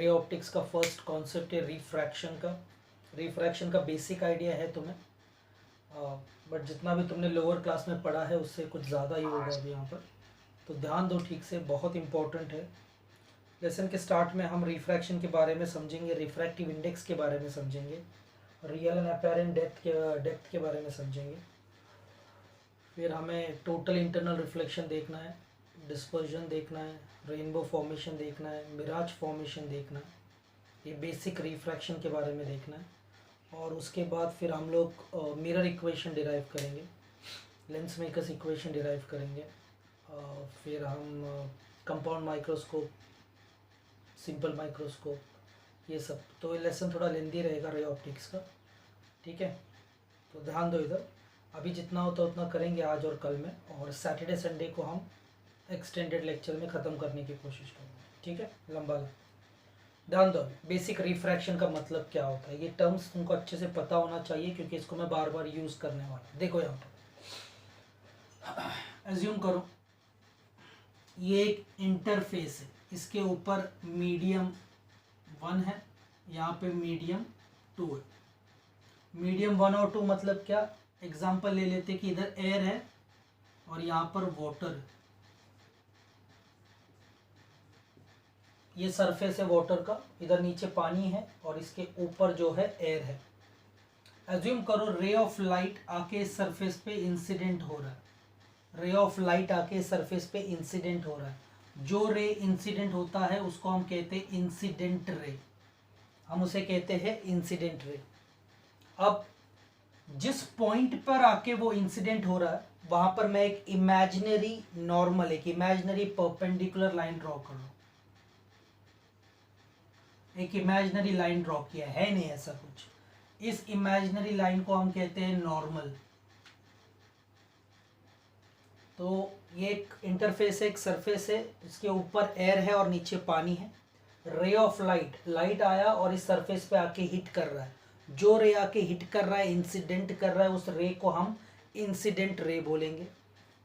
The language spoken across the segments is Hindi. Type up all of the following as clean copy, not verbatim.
रे ऑप्टिक्स का फर्स्ट कॉन्सेप्ट है रिफ्रैक्शन का। रिफ्रैक्शन का बेसिक आइडिया है तुम्हें, बट जितना भी तुमने लोअर क्लास में पढ़ा है उससे कुछ ज़्यादा ही होगा अभी यहाँ पर, तो ध्यान दो ठीक से, बहुत इंपॉर्टेंट है। लेसन के स्टार्ट में हम रिफ्रैक्शन के बारे में समझेंगे, रिफ्रैक्टिव इंडेक्स के बारे में समझेंगे, रियल एंड अपेरेंट डेप्थ के बारे में समझेंगे। फिर हमें टोटल इंटरनल रिफ्लेक्शन देखना है, डिस्पर्जन देखना है, रेनबो फॉर्मेशन देखना है, मिराज फॉर्मेशन देखना है, ये बेसिक रिफ्रैक्शन के बारे में देखना है। और उसके बाद फिर हम लोग मिरर इक्वेशन डिराइव करेंगे, लेंस मेकर्स इक्वेशन डिराइव करेंगे, फिर हम कंपाउंड माइक्रोस्कोप, सिंपल माइक्रोस्कोप, ये सब। तो ये लेसन थोड़ा लेंदी रहेगा रे ऑप्टिक्स का, ठीक है। तो ध्यान दो इधर, अभी जितना होता उतना करेंगे आज और कल में, और सैटरडे संडे को हम एक्सटेंडेड लेक्चर में ख़त्म करने की कोशिश करेंगे, ठीक है, लंबा। ध्यान दो, बेसिक रिफ्रैक्शन का मतलब क्या होता है, ये टर्म्स तुमको अच्छे से पता होना चाहिए क्योंकि इसको मैं बार बार यूज़ करने वाला हूँ। देखो यहाँ पर एज्यूम करो ये एक इंटरफेस है, इसके ऊपर मीडियम 1 है, यहाँ पे मीडियम 2 है। मीडियम 1 और 2 मतलब क्या, एग्जांपल ले लेते कि इधर एयर है और यहाँ पर वाटर है, ये सरफेस है वाटर का, इधर नीचे पानी है और इसके ऊपर जो है एयर है। एज्यूम करो रे ऑफ लाइट आके इस सरफेस पे इंसिडेंट हो रहा है, रे ऑफ लाइट आके सरफेस पे इंसिडेंट हो रहा है। जो रे इंसिडेंट होता है उसको हम कहते हैं इंसिडेंट रे, हम उसे कहते हैं इंसिडेंट रे। अब जिस पॉइंट पर आके वो इंसिडेंट हो रहा है वहां पर मैं एक इमेजिनरी नॉर्मल, एक इमेजिनरी परपेंडिकुलर लाइन ड्रॉ कर रहा हूं, एक इमेजिनरी लाइन ड्रॉ किया है, नहीं ऐसा कुछ। इस इमेजिनरी लाइन को हम कहते हैं नॉर्मल। तो ये एक इंटरफेस है, एक सरफेस है, इसके ऊपर एयर है और नीचे पानी है। रे ऑफ लाइट, लाइट आया और इस सरफेस पे आके हिट कर रहा है, जो रे आके हिट कर रहा है, इंसिडेंट कर रहा है, उस रे को हम इंसिडेंट रे बोलेंगे।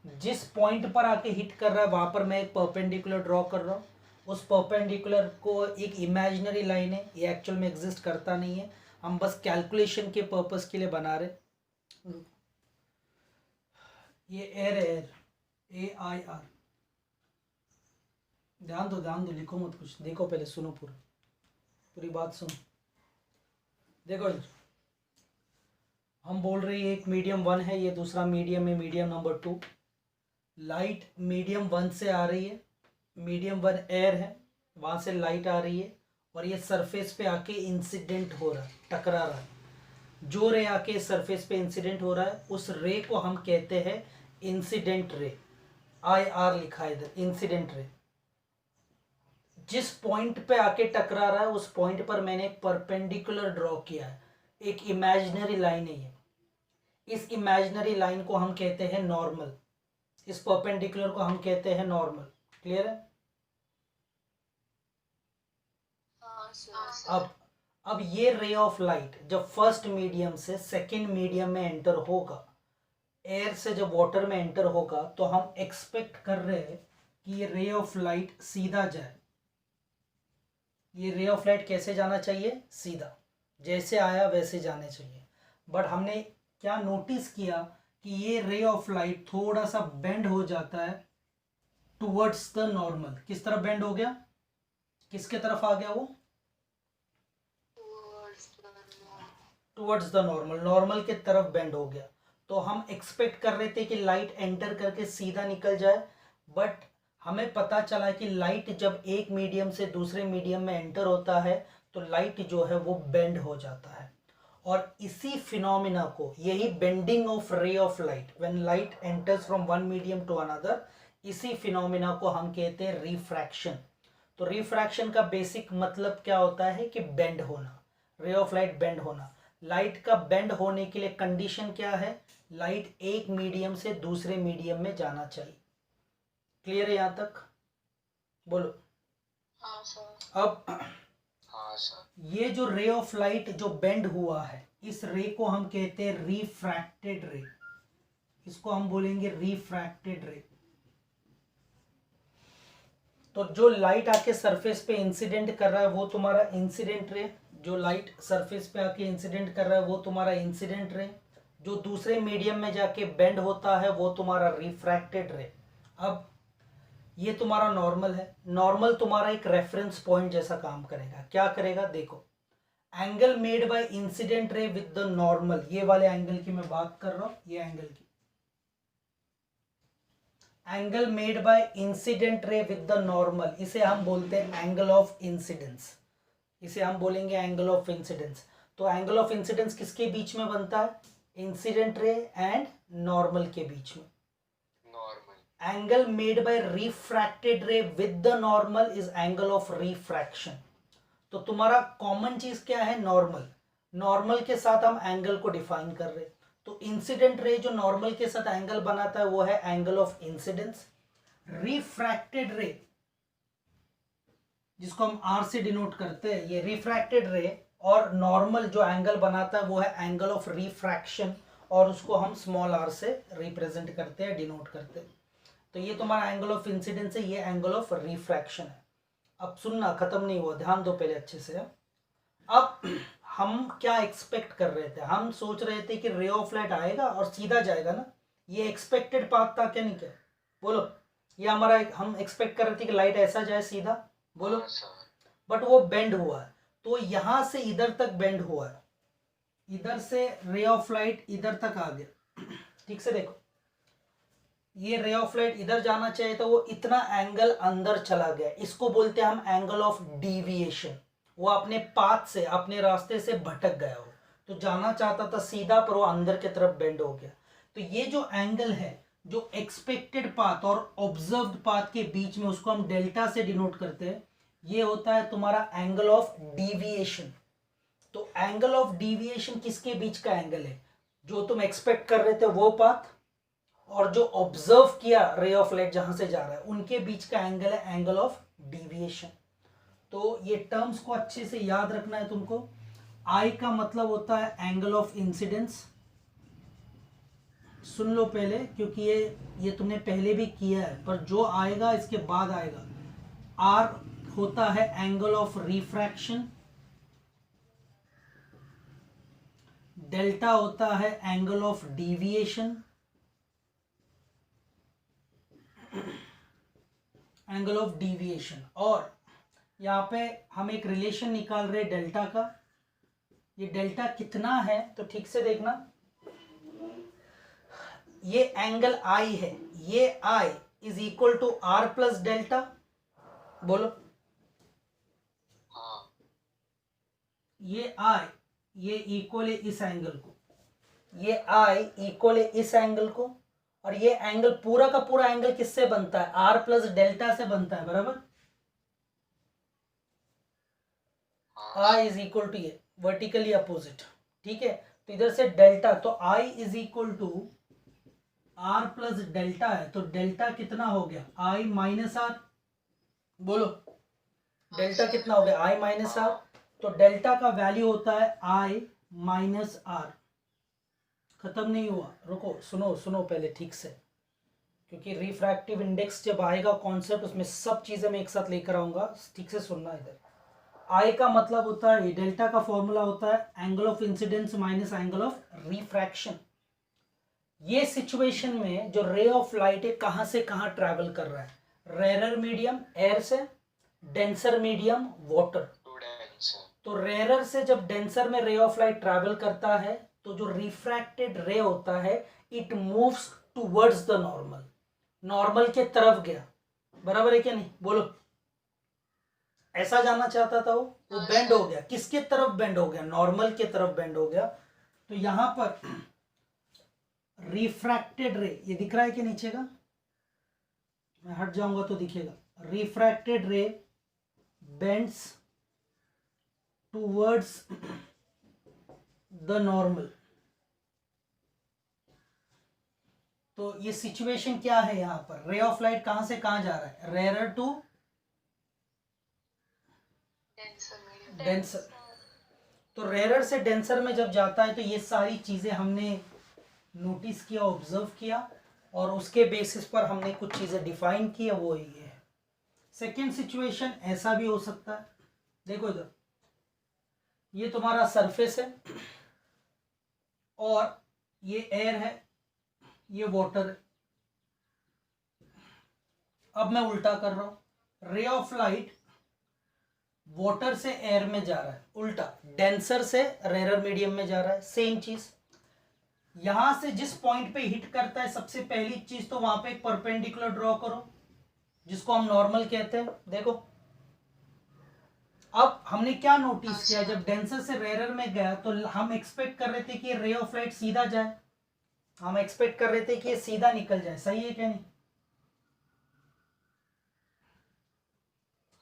जिस पॉइंट पर आके हिट कर रहा है वहां पर मैं एक परपेंडिकुलर ड्रॉ कर रहा हूँ, उस परपेंडिकुलर को एक इमेजिनरी लाइन है, ये एक्चुअल में एग्जिस्ट करता नहीं है, हम बस कैलकुलेशन के पर्पस के लिए बना रहे। ये एयर, एयर AIR, ध्यान दो, लिखो मत कुछ, देखो पहले, सुनो पूरी बात सुनो। देखो इधर हम बोल रहे हैं एक मीडियम 1 है, ये दूसरा मीडियम है, मीडियम नंबर 2। लाइट मीडियम 1 से आ रही है, मीडियम 1 एयर है, वहाँ से लाइट आ रही है और ये सरफेस पे आके इंसिडेंट हो रहा है, टकरा रहा है। जो रे आके सरफेस पे इंसिडेंट हो रहा है उस रे को हम कहते हैं इंसिडेंट रे, IR लिखा है इधर, इंसिडेंट रे। जिस पॉइंट पे आके टकरा रहा है उस पॉइंट पर मैंने एक परपेंडिकुलर ड्रॉ किया है, एक इमेजिनरी लाइन है ये। इस इमेजिनरी लाइन को हम कहते हैं नॉर्मल, इस परपेंडिकुलर को हम कहते हैं नॉर्मल। क्लियर है? अब ये रे ऑफ लाइट जब फर्स्ट मीडियम से सेकेंड मीडियम में एंटर होगा, एयर से जब वाटर में एंटर होगा, तो हम एक्सपेक्ट कर रहे हैं कि ये रे ऑफ लाइट सीधा जाए। ये रे ऑफ लाइट कैसे जाना चाहिए? सीधा, जैसे आया वैसे जाने चाहिए। बट हमने क्या नोटिस किया कि ये रे ऑफ लाइट थोड़ा सा बेंड हो जाता है टुवर्ड्स द नॉर्मल। किस तरफ बेंड हो गया? किसके तरफ आ गया वो? टुवर्ड्स द नॉर्मल, नॉर्मल के तरफ बेंड हो गया। तो हम एक्सपेक्ट कर रहे थे कि लाइट एंटर करके सीधा निकल जाए, बट हमें पता चला कि लाइट जब एक मीडियम से दूसरे मीडियम में एंटर होता है तो लाइट जो है वो बेंड हो जाता है। और इसी फिनोमिना को, यही bending of ray of light when light enters from one medium to another, इसी फिनोमिना को हम कहते हैं रिफ्रैक्शन। तो रिफ्रैक्शन का बेसिक मतलब क्या होता है कि बेंड होना, रे ऑफ लाइट बेंड होना। लाइट का बेंड होने के लिए कंडीशन क्या है? लाइट एक मीडियम से दूसरे मीडियम में जाना चाहिए। क्लियर है यहां तक? बोलो। हाँ सर। अब हाँ सर। ये जो रे ऑफ लाइट जो बेंड हुआ है, इस रे को हम कहते हैं रिफ्रैक्टेड रे, इसको हम बोलेंगे रिफ्रैक्टेड रे। तो जो लाइट आके सरफेस पे इंसिडेंट कर रहा है वो तुम्हारा इंसिडेंट रे, जो लाइट सरफेस पे आके इंसिडेंट कर रहा है वो तुम्हारा इंसिडेंट रे, जो दूसरे मीडियम में जाके बेंड होता है वो तुम्हारा रिफ्रैक्टेड रे। अब ये तुम्हारा नॉर्मल है, नॉर्मल तुम्हारा एक रेफरेंस पॉइंट जैसा काम करेगा। क्या करेगा देखो, angle made by incident ray with the normal, ये वाले एंगल की मैं बात कर रहा हूं, ये एंगल की, angle made by incident ray with the normal, इसे हम बोलते हैं एंगल ऑफ इंसिडेंस, इसे हम बोलेंगे एंगल ऑफ इंसिडेंस। तो एंगल ऑफ इंसिडेंस किसके बीच में बनता है, इंसिडेंट रे एंड नॉर्मल के बीच में। एंगल मेड बाय रिफ्रैक्टेड रे with the normal is angle of refraction. तो तुम्हारा कॉमन चीज क्या है, नॉर्मल, नॉर्मल के साथ हम एंगल को डिफाइन कर रहे हैं। तो इंसिडेंट रे जो नॉर्मल के साथ एंगल बनाता है वो है एंगल ऑफ इंसिडेंस। रिफ्रैक्टेड रे जिसको हम आर से डिनोट करते हैं, ये रिफ्रैक्टेड रे और नॉर्मल जो एंगल बनाता है वो है एंगल ऑफ रिफ्रैक्शन, और उसको हम स्मॉल आर से रिप्रेजेंट करते हैं, डिनोट करते हैं। तो ये तुम्हारा एंगल ऑफ इंसिडेंस है, ये एंगल ऑफ रिफ्रैक्शन है। अब सुनना, खत्म नहीं हुआ, ध्यान दो पहले अच्छे से। अब हम क्या एक्सपेक्ट कर रहे थे, हम सोच रहे थे कि रे ऑफ लाइट आएगा और सीधा जाएगा ना, ये एक्सपेक्टेड पाथ था क्या, नहीं क्या, बोलो, ये हमारा हम एक्सपेक्ट कर रहे थे कि लाइट ऐसा जाए सीधा, बोलो, बट वो बेंड हुआ है। तो यहां से इधर तक बेंड हुआ है, इधर से रे ऑफ लाइट इधर तक आ गया। ठीक से देखो, ये रे ऑफ लाइट इधर जाना चाहिए था, वो इतना एंगल अंदर चला गया, इसको बोलते हैं हम एंगल ऑफ डिविएशन। वो अपने पाथ से, अपने रास्ते से भटक गया हो, तो जाना चाहता था सीधा पर वो अंदर की तरफ बेंड हो गया। तो ये जो एंगल है, जो एक्सपेक्टेड पाथ और ऑब्जर्व्ड पाथ के बीच में, उसको हम डेल्टा से डिनोट करते हैं, ये होता है तुम्हारा एंगल ऑफ डिविएशन। तो एंगल ऑफ डिविएशन किसके बीच का एंगल है, जो तुम एक्सपेक्ट कर रहे थे वो पाथ और जो ऑब्जर्व किया रे ऑफ लाइट जहां से जा रहा है, उनके बीच का एंगल है एंगल ऑफ डिविएशन। तो ये टर्म्स को अच्छे से याद रखना है तुमको। आई का मतलब होता है एंगल ऑफ इंसिडेंस, सुन लो पहले, क्योंकि ये तुमने पहले भी किया है, पर जो आएगा इसके बाद आएगा। आर होता है एंगल ऑफ रिफ्रैक्शन, डेल्टा होता है angle of deviation, angle of deviation. और यहाँ पे हम एक रिलेशन निकाल रहे डेल्टा का, ये डेल्टा कितना है तो ठीक से देखना, ये एंगल आई है, ये I is equal to R plus delta, बोलो, ये आई, ये इक्वल है इस एंगल को, ये आई इक्वल है इस एंगल को, और ये एंगल पूरा का पूरा एंगल किससे बनता है, आर प्लस डेल्टा से बनता है, बराबर। आई इज इक्वल टू ये वर्टिकली अपोजिट, ठीक है। तो इधर से डेल्टा, तो I is equal to R plus delta है, तो डेल्टा कितना हो गया, आई माइनस आर, बोलो, डेल्टा कितना हो गया, आई माइनस आर। तो डेल्टा का वैल्यू होता है आई माइनस आर। खत्म नहीं हुआ, रुको, सुनो सुनो पहले ठीक से, क्योंकि रिफ्रैक्टिव इंडेक्स जब आएगा कॉन्सेप्ट, उसमें सब चीजें मैं एक साथ लेकर आऊंगा, ठीक से सुनना। इधर आई का मतलब होता है, डेल्टा का फॉर्मूला होता है angle of incidence minus angle of refraction. ये सिचुएशन में जो रे ऑफ लाइट है कहां से कहां ट्रैवल कर रहा है, रेरर मीडियम एयर से, डेंसर मीडियम वाटर। तो रेरर से जब डेंसर में रे ऑफ लाइट ट्रैवल करता है, तो जो रिफ्रैक्टेड रे होता है it moves towards the normal, normal के तरफ गया, बराबर है क्या नहीं, बोलो, ऐसा जाना चाहता था वो बेंड हो गया, किसके तरफ बेंड हो गया, नॉर्मल के तरफ बेंड हो गया। तो यहां पर रिफ्रैक्टेड रे, ये दिख रहा है कि नीचे का, मैं हट जाऊंगा तो दिखेगा, रिफ्रैक्टेड रे बेंड्स टुवर्ड्स द नॉर्मल। तो ये सिचुएशन क्या है, यहां पर रे ऑफ लाइट कहां से कहां जा रहा है, रेरर टू डेंसर। तो रेरर से डेंसर में जब जाता है तो ये सारी चीजें हमने नोटिस किया, ऑब्जर्व किया, और उसके बेसिस पर हमने कुछ चीजें डिफाइन की है, वो ये है। सेकेंड सिचुएशन ऐसा भी हो सकता है, देखो इधर ये तुम्हारा सरफेस है और ये एयर है, ये वाटर है। अब मैं उल्टा कर रहा हूं, रे ऑफ लाइट वाटर से एयर में जा रहा है, उल्टा डेंसर से रेरर मीडियम में जा रहा है। सेम चीज यहां से जिस पॉइंट पे हिट करता है, सबसे पहली चीज तो वहां पे एक परपेंडिकुलर ड्रॉ करो जिसको हम नॉर्मल कहते हैं। देखो अब हमने क्या नोटिस किया, जब डेंसर से रेरर में गया तो हम एक्सपेक्ट कर रहे थे कि रे ऑफ लाइट सीधा जाए, हम एक्सपेक्ट कर रहे थे कि ये सीधा निकल जाए, सही है क्या नहीं?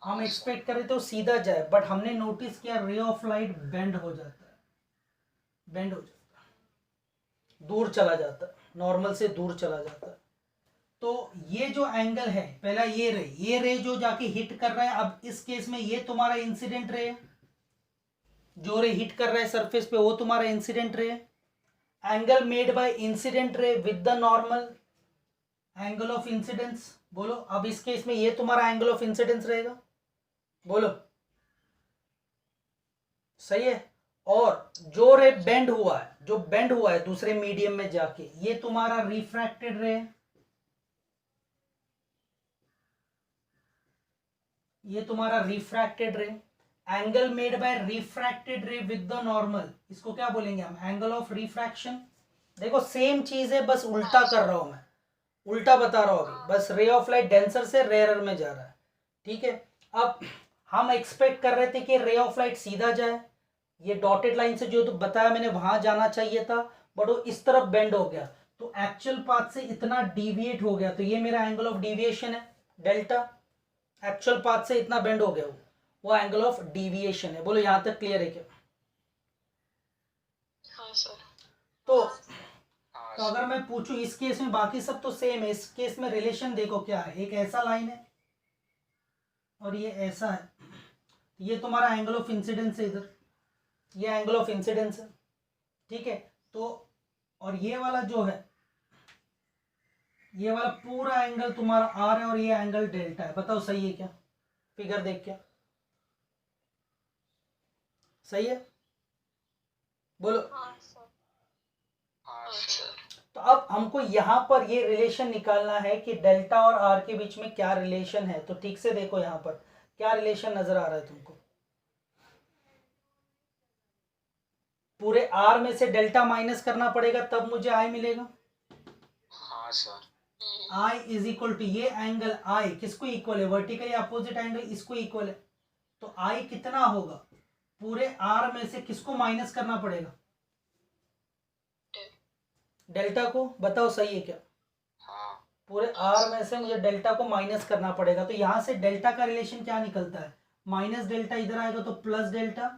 हम एक्सपेक्ट कर रहे थे वो सीधा जाए, बट हमने नोटिस किया रे ऑफ लाइट बेंड हो जाता है, बेंड हो जाता है, दूर चला जाता है, नॉर्मल से दूर चला जाता है। तो ये जो एंगल है, पहला ये रे जो जाके हिट कर रहा है, अब इस केस में ये तुम्हारा इंसिडेंट रे है, जो रे हिट कर रहा है सरफेस पे वो तुम्हारा इंसिडेंट रे है। Angle made by incident ray with the normal angle of incidence, बोलो अब इस केस में ये तुम्हारा एंगल ऑफ इंसिडेंस रहेगा, बोलो सही है। और जो रे बेंड हुआ है, जो बेंड हुआ है दूसरे मीडियम में जाके, ये तुम्हारा रिफ्रैक्टेड रे है, ये तुम्हारा रिफ्रैक्टेड रे। एंगल मेड बाय रिफ्रैक्टेड रे विद द नॉर्मल, इसको क्या बोलेंगे हम, एंगल ऑफ रिफ्रैक्शन। देखो सेम चीज है, बस उल्टा कर रहा हूं मैं, उल्टा बता रहा हूं अभी, बस रे ऑफ लाइट डेंसर से रेरर में जा रहा है, ठीक है। अब हम एक्सपेक्ट कर रहे थे कि रे ऑफ लाइट सीधा जाए, ये डॉटेड लाइन से जो तो बताया मैंने वहां जाना चाहिए था, बट वो इस तरफ बेंड हो गया, तो एक्चुअल पाथ से इतना डिविएट हो गया, तो ये मेरा एंगल ऑफ डिविएशन है डेल्टा। एक्चुअल पाथ से इतना बेंड हो गया, वो एंगल ऑफ डिविएशन है। बोलो यहां तक क्लियर है क्या? हाँ सर। तो अगर मैं पूछूं इस केस में, बाकी सब तो सेम है, इस केस में रिलेशन देखो क्या है, एक ऐसा लाइन है और ये ऐसा है, ये तुम्हारा एंगल ऑफ इंसिडेंस है, इधर ये एंगल ऑफ इंसिडेंस है, ठीक है। तो और ये वाला जो है, ये वाला पूरा एंगल तुम्हारा आर है और ये एंगल डेल्टा है, बताओ सही है क्या? फिगर देख क्या सही है, बोलो। हाँ सर। हाँ सर। तो अब हमको यहां पर ये रिलेशन निकालना है कि डेल्टा और आर के बीच में क्या रिलेशन है, तो ठीक से देखो यहां पर क्या रिलेशन नजर आ रहा है तुमको। पूरे आर में से डेल्टा माइनस करना पड़ेगा तब मुझे आई मिलेगा। हाँ sir. I is equal to ये एंगल आई किसको इक्वल है, वर्टिकली अपोजिट एंगल इसको इक्वल है, तो आई कितना होगा, पूरे आर में से किसको माइनस करना पड़ेगा, डेल्टा को, बताओ सही है क्या? हाँ। पूरे आर में से मुझे डेल्टा को माइनस करना पड़ेगा, तो यहां से डेल्टा का रिलेशन क्या निकलता है, माइनस डेल्टा इधर आएगा तो प्लस डेल्टा,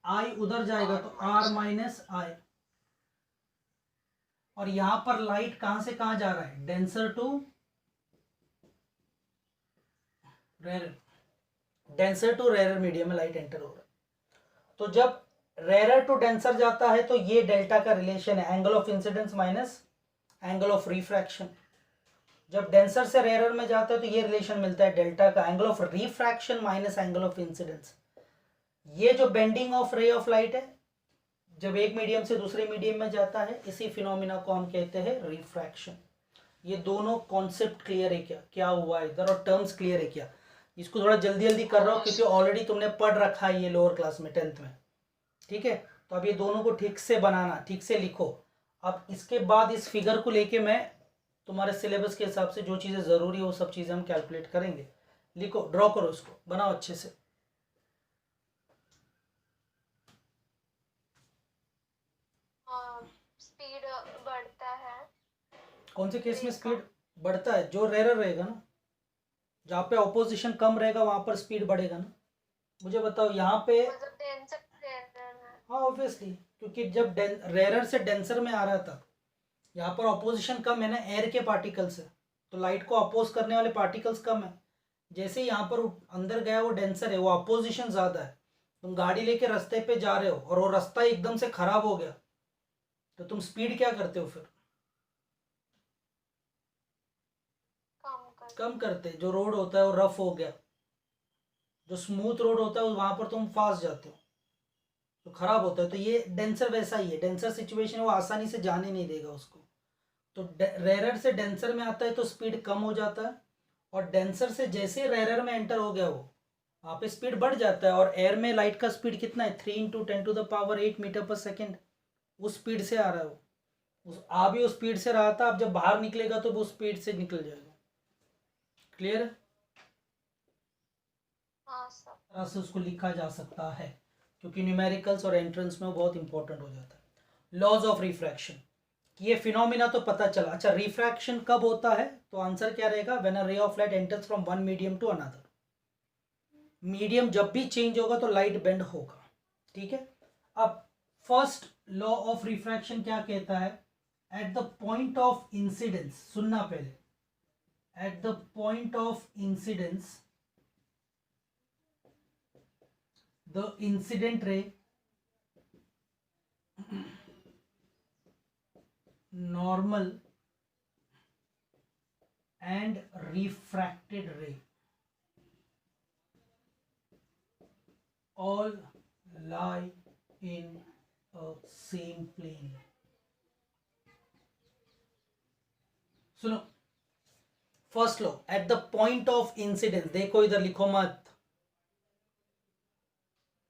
आई उधर जाएगा तो आर माइनस आई। और यहां पर लाइट कहां से कहां जा रहा है, denser to rarer, denser to rarer medium में लाइट एंटर हो रहा है। तो जब रेरर टू डेंसर जाता है तो ये डेल्टा का रिलेशन है, angle of incidence minus angle of refraction. जब डेंसर से रेरर में जाता है तो ये रिलेशन मिलता है डेल्टा का, angle of refraction minus angle of incidence. ये जो bending of ray of light है, जब एक मीडियम से दूसरे मीडियम में जाता है, इसी फिनोमिना को हम कहते हैं रिफ्रैक्शन। ये दोनों कॉन्सेप्ट क्लियर है क्या, क्या हुआ इधर, और टर्म्स क्लियर है क्या? इसको थोड़ा जल्दी जल्दी कर रहा हूँ क्योंकि ऑलरेडी तुमने पढ़ रखा है ये लोअर क्लास में 10th में, ठीक है। तो अब ये दोनों को ठीक से बनाना, ठीक से लिखो। अब इसके बाद इस फिगर को लेके मैं तुम्हारे सिलेबस के हिसाब से जो चीज़ें ज़रूरी है वो सब चीज़ें हम कैलकुलेट करेंगे। लिखो, ड्रॉ करो, इसको बनाओ अच्छे से। स्पीड बढ़ता है। कौन से केस में स्पीड बढ़ता है? जो रेरर रहेगा ना, जहाँ पे ऑपोजिशन कम रहेगा वहां पर स्पीड बढ़ेगा ना। मुझे बताओ यहाँ पे, हाँ ऑब्वियसली, क्योंकि जब रेरर से डेंसर में आ रहा था, यहाँ पर ऑपोजिशन कम है ना एयर के पार्टिकल से, तो लाइट को अपोज करने वाले पार्टिकल्स कम है। जैसे यहाँ पर अंदर गया वो डेंसर है, वो अपोजिशन ज़्यादा है। तुम गाड़ी लेके रास्ते पे जा रहे हो और वो रास्ता एकदम से खराब हो गया, तो तुम स्पीड क्या करते हो फिर? कम करते। जो रोड होता है वो रफ हो गया, जो स्मूथ रोड होता है वहां पर तुम फास्ट जाते हो तो खराब होता है। तो ये डेंसर वैसा ही है, डेंसर सिचुएशन वो आसानी से जाने नहीं देगा उसको। तो रेरर से डेंसर में आता है तो स्पीड कम हो जाता है, और डेंसर से जैसे रेरर में एंटर हो गया वो वहाँ पे स्पीड बढ़ जाता है। और एयर में लाइट का स्पीड कितना है, 3 × 10⁸ मीटर पर सेकेंड, उस स्पीड से आ रहा है वो। आ भी उस स्पीड से रहा था, अब जब बाहर निकलेगा तो वो स्पीड से निकल जाएगा। क्लियर है? हाँ सर। तरह से उसको लिखा जा सकता है, क्योंकि न्यूमेरिकल्स और एंट्रेंस में वो बहुत इंपॉर्टेंट हो जाता है। लॉज ऑफ रिफ्रैक्शन, ये फिनोमिना तो पता चला। अच्छा, रिफ्रैक्शन कब होता है? तो आंसर क्या रहेगा, when a ray of light enters from one medium to another. Medium जब भी चेंज होगा तो लाइट बेंड होगा। ठीक है। अब फर्स्ट लॉ ऑफ रिफ्रैक्शन क्या कहता है, eight the point of incidence, सुनना पहले, eight the point of incidence the incident ray normal and refracted ray all lie in a same plane. सुनो, first law at the point of incidence, देखो इधर लिखो मत,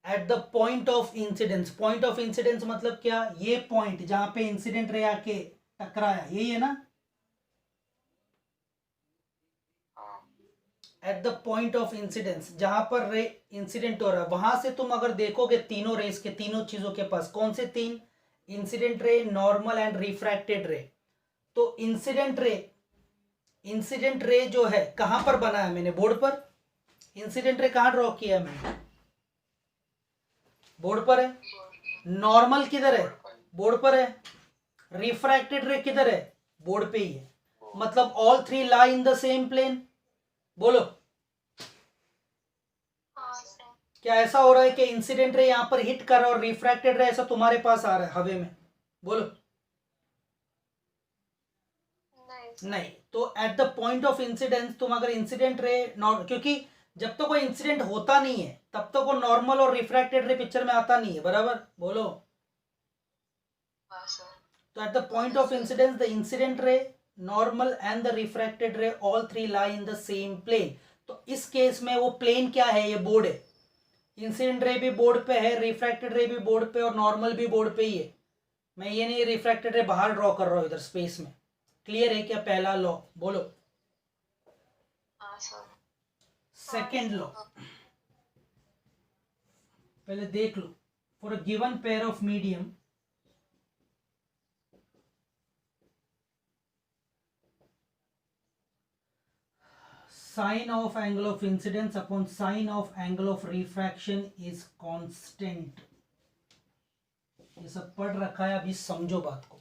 eight the point of incidence. Point of incidence मतलब क्या, ये पॉइंट जहां पे इंसिडेंट रे आके टकराया, यही है ना। Eight the point of incidence, जहां पर रे इंसिडेंट हो रहा है, वहां से तुम अगर देखोगे तीनों रेस के, तीनों चीजों के पास कौन से तीन, incident ray, normal and refracted रे। तो इंसिडेंट रे जो है कहां पर बना है मैंने, बोर्ड पर। इंसिडेंट रे कहां ड्रॉ किया है मैंने, बोर्ड पर है। नॉर्मल किधर है, बोर्ड पर है। रिफ्रैक्टेड रे किधर है, बोर्ड पे ही है। मतलब all three lie in the same plane. बोलो, हाँ सर। क्या ऐसा हो रहा है कि इंसिडेंट रे यहां पर हिट कर रहा है और रिफ्रैक्टेड रे ऐसा तुम्हारे पास आ रहा है हवे में? बोलो। नहीं। तो at the point of incidence तुम अगर इंसिडेंट रे, क्योंकि जब तक कोई इंसिडेंट होता नहीं है तब तक वो नॉर्मल और रिफ्रैक्टेड रे पिक्चर में आता नहीं है, बराबर। बोलो। हाँ सर। तो at the point of incidence the incident ray, normal and the refracted ray all three lie in the same plane. तो इस केस में वो प्लेन क्या है, ये बोर्ड है। इंसिडेंट रे भी बोर्ड पे है, रिफ्रैक्टेड रे भी बोर्ड पे, और नॉर्मल भी बोर्ड पे ही है। मैं ये नहीं रिफ्रैक्टेड रे बाहर ड्रॉ कर रहा हूं इधर स्पेस में। क्लियर है क्या पहला लॉ? बोलो। हाँ सर। सेकेंड लॉ पहले देख लो। For a given pair of medium, sine of angle of incidence upon sine of angle of refraction is constant. ये सब पढ़ रखा है, अभी समझो बात को।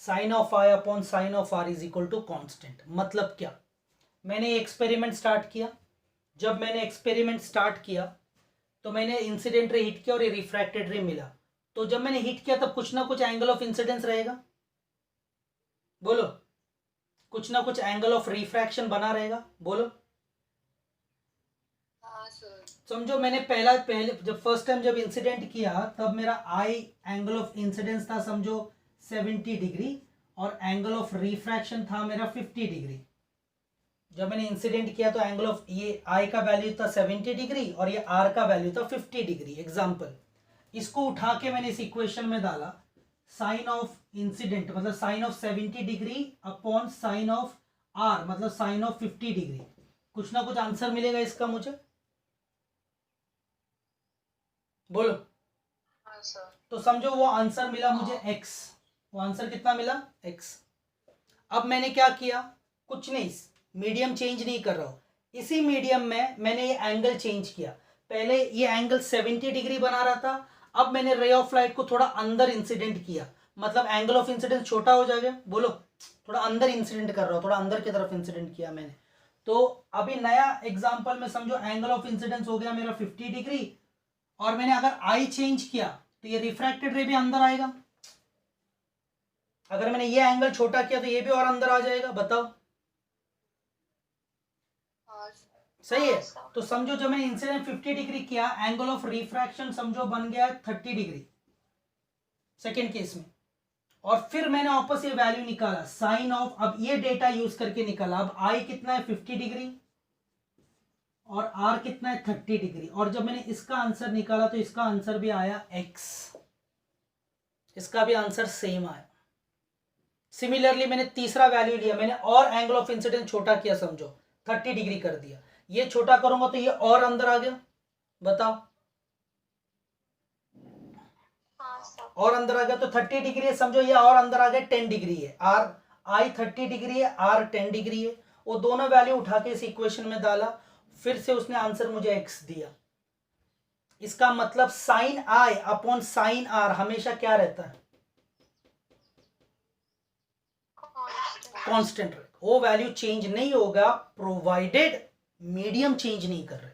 Sine of I upon sine of R is equal to constant. मतलब क्या, मैंने एक्सपेरिमेंट स्टार्ट किया, जब मैंने एक्सपेरिमेंट स्टार्ट किया तो मैंने इंसिडेंट रे हिट किया और ये रिफ्रैक्टेड रे मिला। तो जब मैंने हिट किया तब कुछ ना कुछ एंगल ऑफ इंसिडेंस रहेगा। बोलो। कुछ ना कुछ एंगल ऑफ रिफ्रैक्शन बना रहेगा। बोलो। हाँ सर। समझो मैंने पहले जब फर्स्ट टाइम जब इंसिडेंट किया तब मेरा आई एंगल ऑफ इंसिडेंस था समझो 70 डिग्री, और एंगल ऑफ रिफ्रैक्शन था मेरा 50 डिग्री। जब मैंने इंसिडेंट किया तो एंगल ऑफ ये आई का वैल्यू था 70 डिग्री और ये आर का वैल्यू था 50 डिग्री। एग्जाम्पल, इसको उठा के मैंने इस इक्वेशन में डाला, साइन ऑफ इंसिडेंट मतलब sine of 70 degree upon sine of R मतलब साइन ऑफ 50 डिग्री। कुछ ना कुछ आंसर मिलेगा इसका मुझे। बोलो। हाँ सर। तो समझो वो आंसर मिला मुझे x। वो आंसर कितना मिला, x। अब मैंने क्या किया, कुछ नहीं, मीडियम चेंज नहीं कर रहा हूं, इसी मीडियम में मैंने ये एंगल चेंज किया। पहले ये एंगल 70 डिग्री बना रहा था, अब मैंने रे ऑफ लाइट को थोड़ा अंदर इंसिडेंट किया, मतलब एंगल ऑफ इंसिडेंस छोटा हो जाएगा। बोलो, थोड़ा अंदर इंसिडेंट कर रहा हूं, थोड़ा अंदर की तरफ इंसिडेंट किया मैंने। तो अभी नया एग्जाम्पल में समझो एंगल ऑफ इंसिडेंस हो गया मेरा 50 डिग्री, और मैंने अगर आई चेंज किया तो ये रिफ्रैक्टेड रे भी अंदर आएगा। अगर मैंने ये एंगल छोटा किया तो ये भी और अंदर आ जाएगा। बताओ। सही है। तो समझो जब मैंने इंसिडेंट 50 डिग्री किया, एंगल ऑफ रिफ्रैक्शन समझो बन गया 30 डिग्री सेकेंड केस में, और फिर मैंने वापस ये वैल्यू निकाला साइन ऑफ, अब ये डेटा यूज करके निकाला, अब आई कितना है 50 डिग्री और आर कितना है 30 डिग्री, और जब मैंने इसका आंसर निकाला तो इसका आंसर भी आया एक्स, इसका भी आंसर सेम आया। सिमिलरली मैंने तीसरा वैल्यू लिया, मैंने और एंगल ऑफ इंसिडेंस छोटा किया, समझो 30 डिग्री कर दिया, ये छोटा करूंगा तो ये और अंदर आ गया, बताओ, और अंदर आ गया तो 30 डिग्री है, समझो ये और अंदर आ गया 10 डिग्री है, आर आई 30 डिग्री है, आर 10 डिग्री है, वो दोनों वैल्यू उठा के इस इक्वेशन में डाला, फिर से उसने आंसर मुझे एक्स दिया। इसका मतलब sine I upon sine R हमेशा क्या रहता है, कांस्टेंट, वो वैल्यू चेंज नहीं होगा प्रोवाइडेड मीडियम चेंज नहीं कर रहे।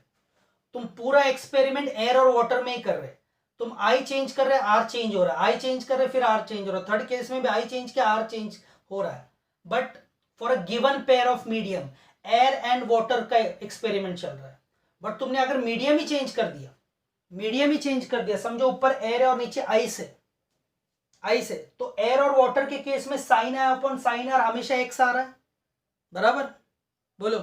तुम पूरा एक्सपेरिमेंट एयर और वाटर में ही कर रहे, तुम आई चेंज कर रहे आर चेंज हो रहा है, आई चेंज कर रहे फिर आर चेंज हो रहा है, थर्ड केस में भी आई चेंज किया आर चेंज हो रहा है, but for a given pair of medium air and water का एक्सपेरिमेंट चल रहा है, बट तुमने अगर मीडियम ही चेंज कर दिया, मीडियम ही चेंज कर दिया, समझो ऊपर एयर है और नीचे आइस है, आइस है, तो एयर और वाटर के केस में sine I upon sine R हमेशा एक्स आ रहा है, बराबर, बोलो।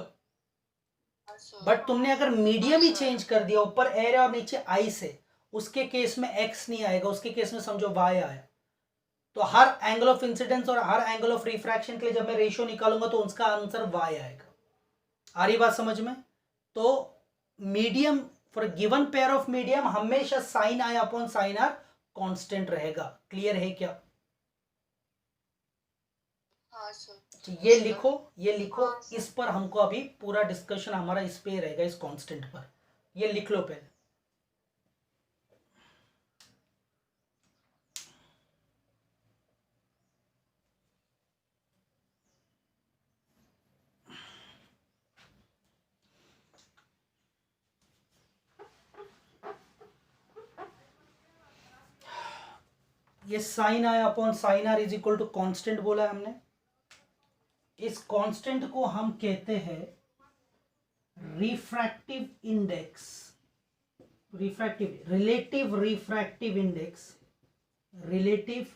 बट तुमने अगर मीडियम ही चेंज कर दिया, ऊपर एयर है और नीचे आइस है, उसके केस में एक्स नहीं आएगा, उसके केस में समझो वाई आया। तो हर एंगल ऑफ इंसिडेंस और हर एंगल ऑफ रिफ्रैक्शन के लिए जब मैं रेशियो निकालूंगा तो उसका आंसर वाई आएगा। आ रही बात समझ में? तो medium for given pair of medium हमेशा sine I upon sine R constant रहेगा। क्लियर है क्या? ये लिखो, ये लिखो, इस पर हमको अभी पूरा डिस्कशन हमारा इस पे रहेगा, इस कांस्टेंट पर। ये लिख लो पहले। ये sine I upon sine R is equal to constant बोला है हमने। इस कांस्टेंट को हम कहते हैं refractive index, relative refractive index, relative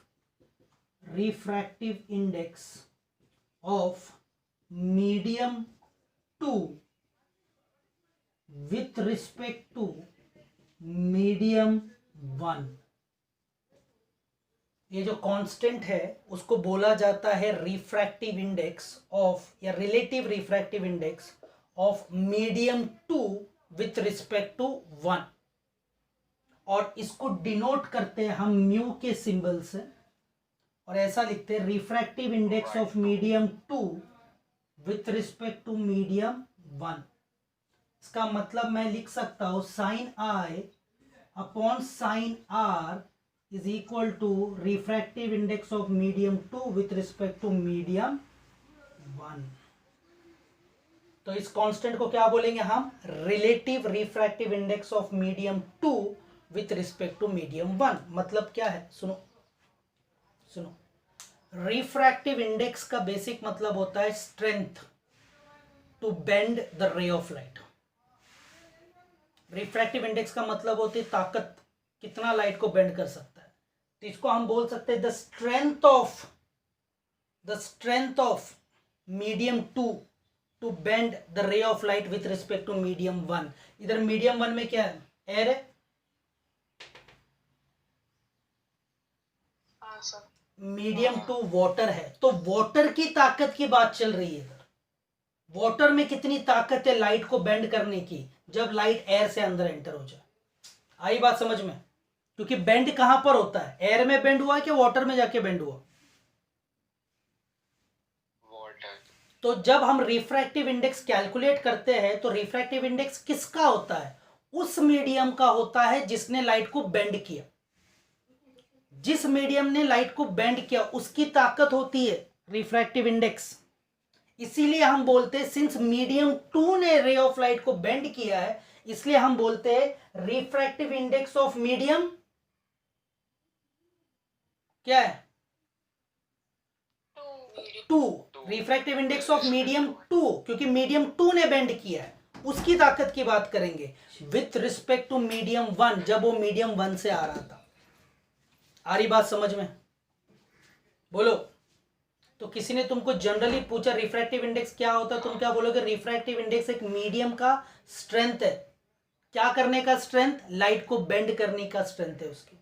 refractive index of medium 2 with respect to medium 1। ये जो कांस्टेंट है उसको बोला जाता है रिफ्रैक्टिव इंडेक्स ऑफ, या relative refractive index of medium 2 with respect to 1, और इसको डिनोट करते हैं हम म्यू के सिंबल से, और ऐसा लिखते हैं refractive index of medium 2 with respect to medium 1। इसका मतलब मैं लिख सकता हूं sine I upon sine R is equal to refractive index of medium 2 with respect to medium 1। तो इस कांस्टेंट को क्या बोलेंगे हम? Relative refractive index of medium 2 with respect to medium 1। मतलब क्या है? सुनो सुनो, रिफ्रैक्टिव इंडेक्स का बेसिक मतलब होता है strength to bend the ray of light. Refractive index का मतलब होती है ताकत, कितना लाइट को बेंड कर सकता है। तो इसको हम बोल सकते हैं the strength of medium 2 to bend the ray of light with respect to medium 1। इधर मीडियम 1 में क्या है? एयर है, मीडियम 2 वाटर है, तो वाटर की ताकत की बात चल रही है। इधर वाटर में कितनी ताकत है लाइट को बेंड करने की, जब लाइट एयर से अंदर एंटर हो जाए। आई बात समझ में? क्योंकि बेंड कहां पर होता है? एयर में बेंड हुआ है कि वाटर में जाके बेंड हुआ? वाटर। तो जब हम रिफ्रैक्टिव इंडेक्स कैलकुलेट करते हैं तो रिफ्रैक्टिव इंडेक्स किसका होता है? उस मीडियम का होता है जिसने लाइट को बेंड किया। जिस मीडियम ने लाइट को बेंड किया उसकी ताकत होती है रिफ्रैक्टिव इंडेक्स। इसीलिए हम बोलते हैं सिंस मीडियम 2 ने रे ऑफ लाइट को बेंड किया है, इसलिए हम बोलते हैं रिफ्रैक्टिव इंडेक्स ऑफ मीडियम क्या है? 2। रिफ्रैक्टिव इंडेक्स ऑफ मीडियम 2, क्योंकि मीडियम 2 ने बेंड किया है, उसकी ताकत की बात करेंगे विथ रिस्पेक्ट टू मीडियम 1, जब वो मीडियम 1 से आ रहा था। आ रही बात समझ में? बोलो। तो किसी ने तुमको जनरली पूछा रिफ्रैक्टिव इंडेक्स क्या होता है, तुम क्या बोलोगे? रिफ्रैक्टिव इंडेक्स एक मीडियम का स्ट्रेंथ है। क्या करने का स्ट्रेंथ? लाइट को बेंड करने का स्ट्रेंथ है उसकी।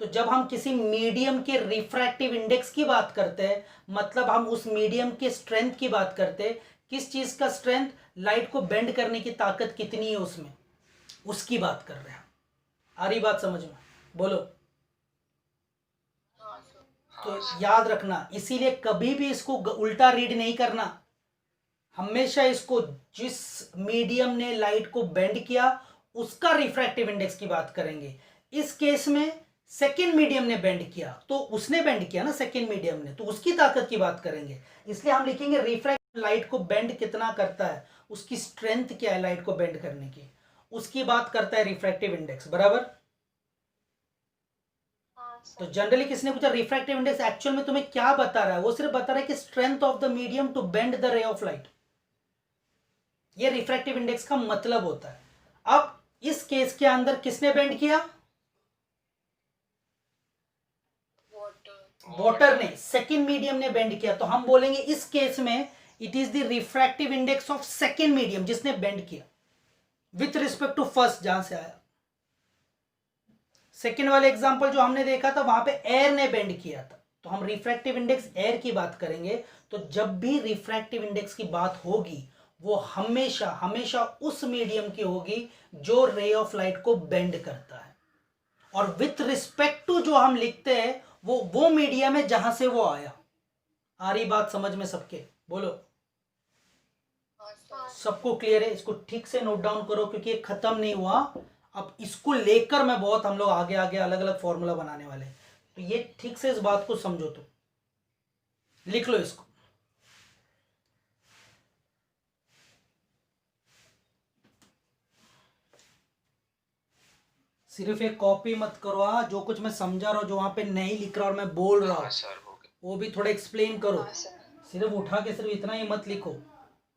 तो जब हम किसी मीडियम के रिफ्रैक्टिव इंडेक्स की बात करते हैं, मतलब हम उस मीडियम के स्ट्रेंथ की बात करते हैं। किस चीज का स्ट्रेंथ? लाइट को बेंड करने की ताकत कितनी है उसमें, उसकी बात कर रहे हैं। आ रही बात समझ में? बोलो। हाँ सर। तो याद रखना, इसीलिए कभी भी इसको उल्टा रीड नहीं करना। हमेशा इसको जिस मीडियम ने लाइट को बेंड किया उसका रिफ्रैक्टिव इंडेक्स की बात करेंगे। इस केस में सेकेंड मीडियम ने बेंड किया, तो उसने बेंड किया ना सेकेंड मीडियम ने, तो उसकी ताकत की बात करेंगे। इसलिए हम लिखेंगे रिफ्रैक्ट लाइट को बेंड कितना करता है, उसकी स्ट्रेंथ क्या है लाइट को बेंड करने की, उसकी बात करता है रिफ्रैक्टिव इंडेक्स। बराबर? हाँ तो सर। जनरली किसने पूछा रिफ्रैक्टिव इंडेक्स एक्चुअल में तुम्हें क्या बता रहा है? वो सिर्फ बता रहा है कि strength of the medium to bend the ray of light. ये रिफ्रैक्टिव इंडेक्स का मतलब होता है। अब इस केस के अंदर किसने बेंड किया? वाटर ने, सेकेंड मीडियम ने बेंड किया। तो हम बोलेंगे इस केस में it is the refractive index of second medium जिसने बेंड किया विथ रिस्पेक्ट टू फर्स्ट, जहां से आया। सेकेंड वाले एग्जांपल जो हमने देखा था वहां पे एयर ने बेंड किया था, तो हम रिफ्रैक्टिव इंडेक्स एयर की बात करेंगे। तो जब भी रिफ्रैक्टिव इंडेक्स की बात होगी वो हमेशा हमेशा उस मीडियम की होगी जो रे ऑफ लाइट को बेंड करता है। और विथ रिस्पेक्ट टू जो हम लिखते हैं वो मीडियम है जहां से वो आया। आ रही बात समझ में सबके? बोलो। हाँ सर। सबको क्लियर है? इसको ठीक से नोट डाउन करो क्योंकि ये खत्म नहीं हुआ। अब इसको लेकर मैं बहुत, हम लोग आगे आगे अलग अलग फॉर्मूला बनाने वाले हैं, तो ये ठीक से इस बात को समझो। तो लिख लो इसको। सिर्फ एक कॉपी मत करो, जो कुछ मैं समझा रहा हूं, जो वहां पे नहीं लिख रहा और मैं बोल रहा हूं वो भी थोड़ा एक्सप्लेन करो। हाँ सर। सिर्फ उठा के सिर्फ इतना ही मत लिखो।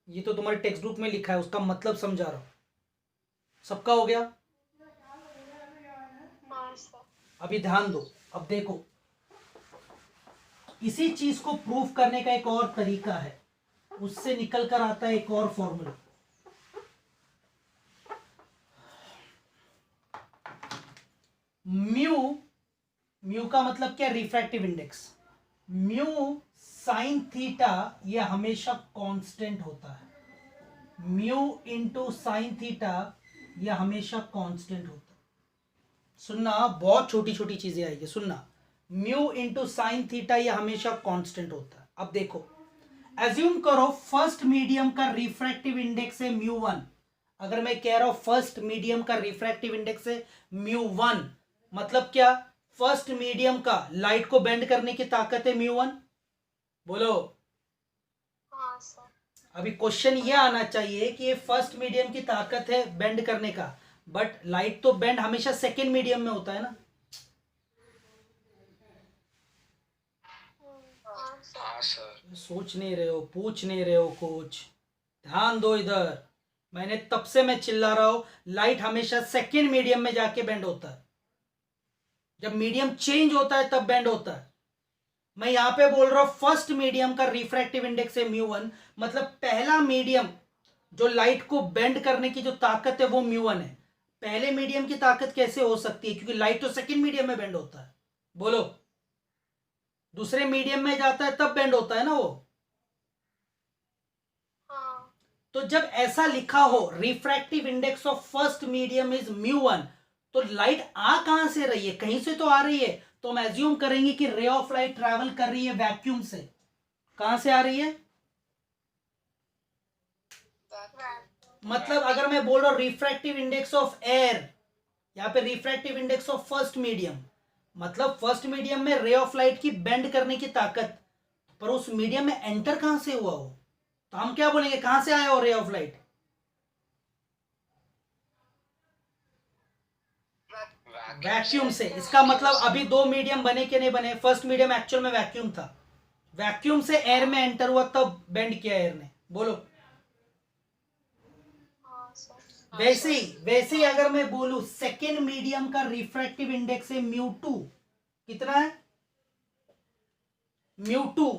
ये तो तुम्हारे टेक्स्ट बुक में लिखा है, उसका मतलब समझा रहा हूं। सबका हो गया? हाँ सर। अभी ध्यान दो। अब देखो, इसी चीज को प्रूफ करने का एक और तरीका है, उससे निकल कर आता है एक और फॉर्मूला। म्यू का मतलब क्या? Refractive index. Mu sine theta ये हमेशा कांस्टेंट होता है। म्यू इंटू साइन थीटा ये हमेशा कांस्टेंट होता है। सुनना, बहुत छोटी छोटी चीजें आएगी, सुनना। म्यू इंटू साइन थीटा ये हमेशा कांस्टेंट होता है। अब देखो, एज्यूम करो फर्स्ट मीडियम का रिफ्रैक्टिव इंडेक्स है म्यू 1। अगर मैं कह रहा हूं फर्स्ट मीडियम का रिफ्रैक्टिव इंडेक्स है म्यू 1, मतलब क्या? फर्स्ट मीडियम का लाइट को बेंड करने की ताकत है म्यू 1। बोलो। हाँ सर। अभी क्वेश्चन ये आना चाहिए कि ये फर्स्ट मीडियम की ताकत है बेंड करने का, बट लाइट तो बेंड हमेशा सेकेंड मीडियम में होता है ना। हाँ सर। सोच नहीं रहे हो, पूछ नहीं रहे हो कुछ। ध्यान दो इधर। मैंने तब से मैं चिल्ला रहा हूं, लाइट हमेशा सेकेंड मीडियम में जाके बेंड होता है। जब मीडियम चेंज होता है तब बेंड होता है। मैं यहां पे बोल रहा हूं फर्स्ट मीडियम का रिफ्रैक्टिव इंडेक्स है म्यू 1, मतलब पहला मीडियम जो लाइट को बेंड करने की जो ताकत है वो म्यू 1 है। पहले मीडियम की ताकत कैसे हो सकती है? क्योंकि लाइट तो सेकेंड मीडियम में बेंड होता है। बोलो। दूसरे मीडियम में जाता है तब बेंड होता है ना वो। हाँ। तो जब ऐसा लिखा हो refractive index of first medium is mu 1, तो लाइट आ कहां से रही है? कहीं से तो आ रही है। तो हम एज्यूम करेंगे कि रे ऑफ लाइट ट्रैवल कर रही है वैक्यूम से। कहां से आ रही है? मतलब अगर मैं बोल रहा हूं रिफ्रैक्टिव इंडेक्स ऑफ एयर, यहां पे refractive index of first medium, मतलब फर्स्ट मीडियम में रे ऑफ लाइट की बेंड करने की ताकत, पर उस मीडियम में एंटर कहां से हुआ हो? तो हम क्या बोलेंगे, कहां से आया हो रे ऑफ लाइट? वैक्यूम से। इसका मतलब अभी दो मीडियम बने कि नहीं बने? फर्स्ट मीडियम एक्चुअल में वैक्यूम था, वैक्यूम से एयर में एंटर हुआ तब बेंड किया एयर ने। बोलो। वैसे ही अगर मैं बोलूं सेकेंड मीडियम का रिफ्रैक्टिव इंडेक्स है μ2, कितना है μ2।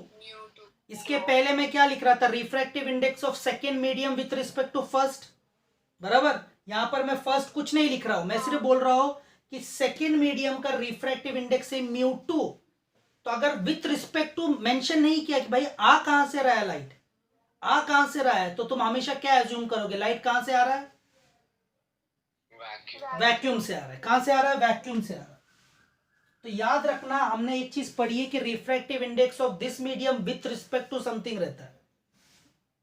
इसके पहले मैं क्या लिख रहा था, refractive index of second medium with respect to first, बराबर। यहां पर मैं फर्स्ट कुछ नहीं लिख रहा हूं, मैं सिर्फ बोल रहा हूं कि सेकेंड मीडियम का रिफ्रैक्टिव इंडेक्स है μ2। तो अगर विथ रिस्पेक्ट टू मेंशन नहीं किया कि भाई आ कहां से रहा है लाइट, आ कहां से रहा है, तो तुम हमेशा क्या एज्यूम करोगे, लाइट कहां से आ रहा है, वैक्यूम से आ रहा है। कहां से आ रहा है, वैक्यूम से आ रहा है। तो याद रखना, हमने एक चीज पढ़ी है कि refractive index of this medium with respect to something रहता है,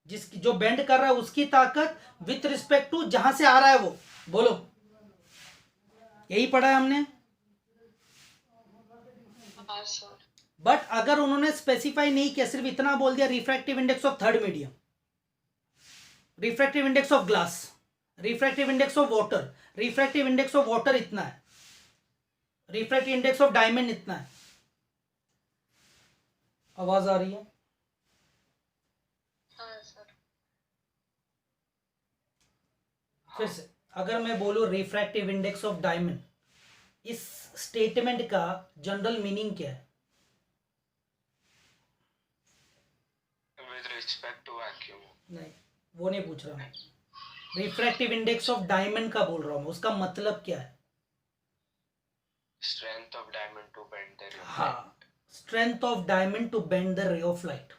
जिसकी जो बेंड कर रहा है उसकी ताकत विथ रिस्पेक्ट टू जहां से आ रहा है वो, बोलो, यही पढ़ा है हमने। बट अगर उन्होंने स्पेसिफाई नहीं किया, सिर्फ इतना बोल दिया refractive index of third medium, refractive index of glass, refractive index of water, refractive index of water इतना है, रिफ्रैक्टिव इंडेक्स ऑफ डायमंड इतना है। आवाज आ रही है, फिर से अगर मैं बोलूं रिफ्रैक्टिव इंडेक्स ऑफ डायमंड, इस स्टेटमेंट का जनरल मीनिंग क्या है, विद रिस्पेक्ट टू वैक्यूम। नहीं वो नहीं पूछ रहा मैं, रिफ्रैक्टिव इंडेक्स ऑफ डायमंड का बोल रहा हूं, उसका मतलब क्या है, strength of diamond to bend the ray. हाँ, strength of diamond to bend the ray of light.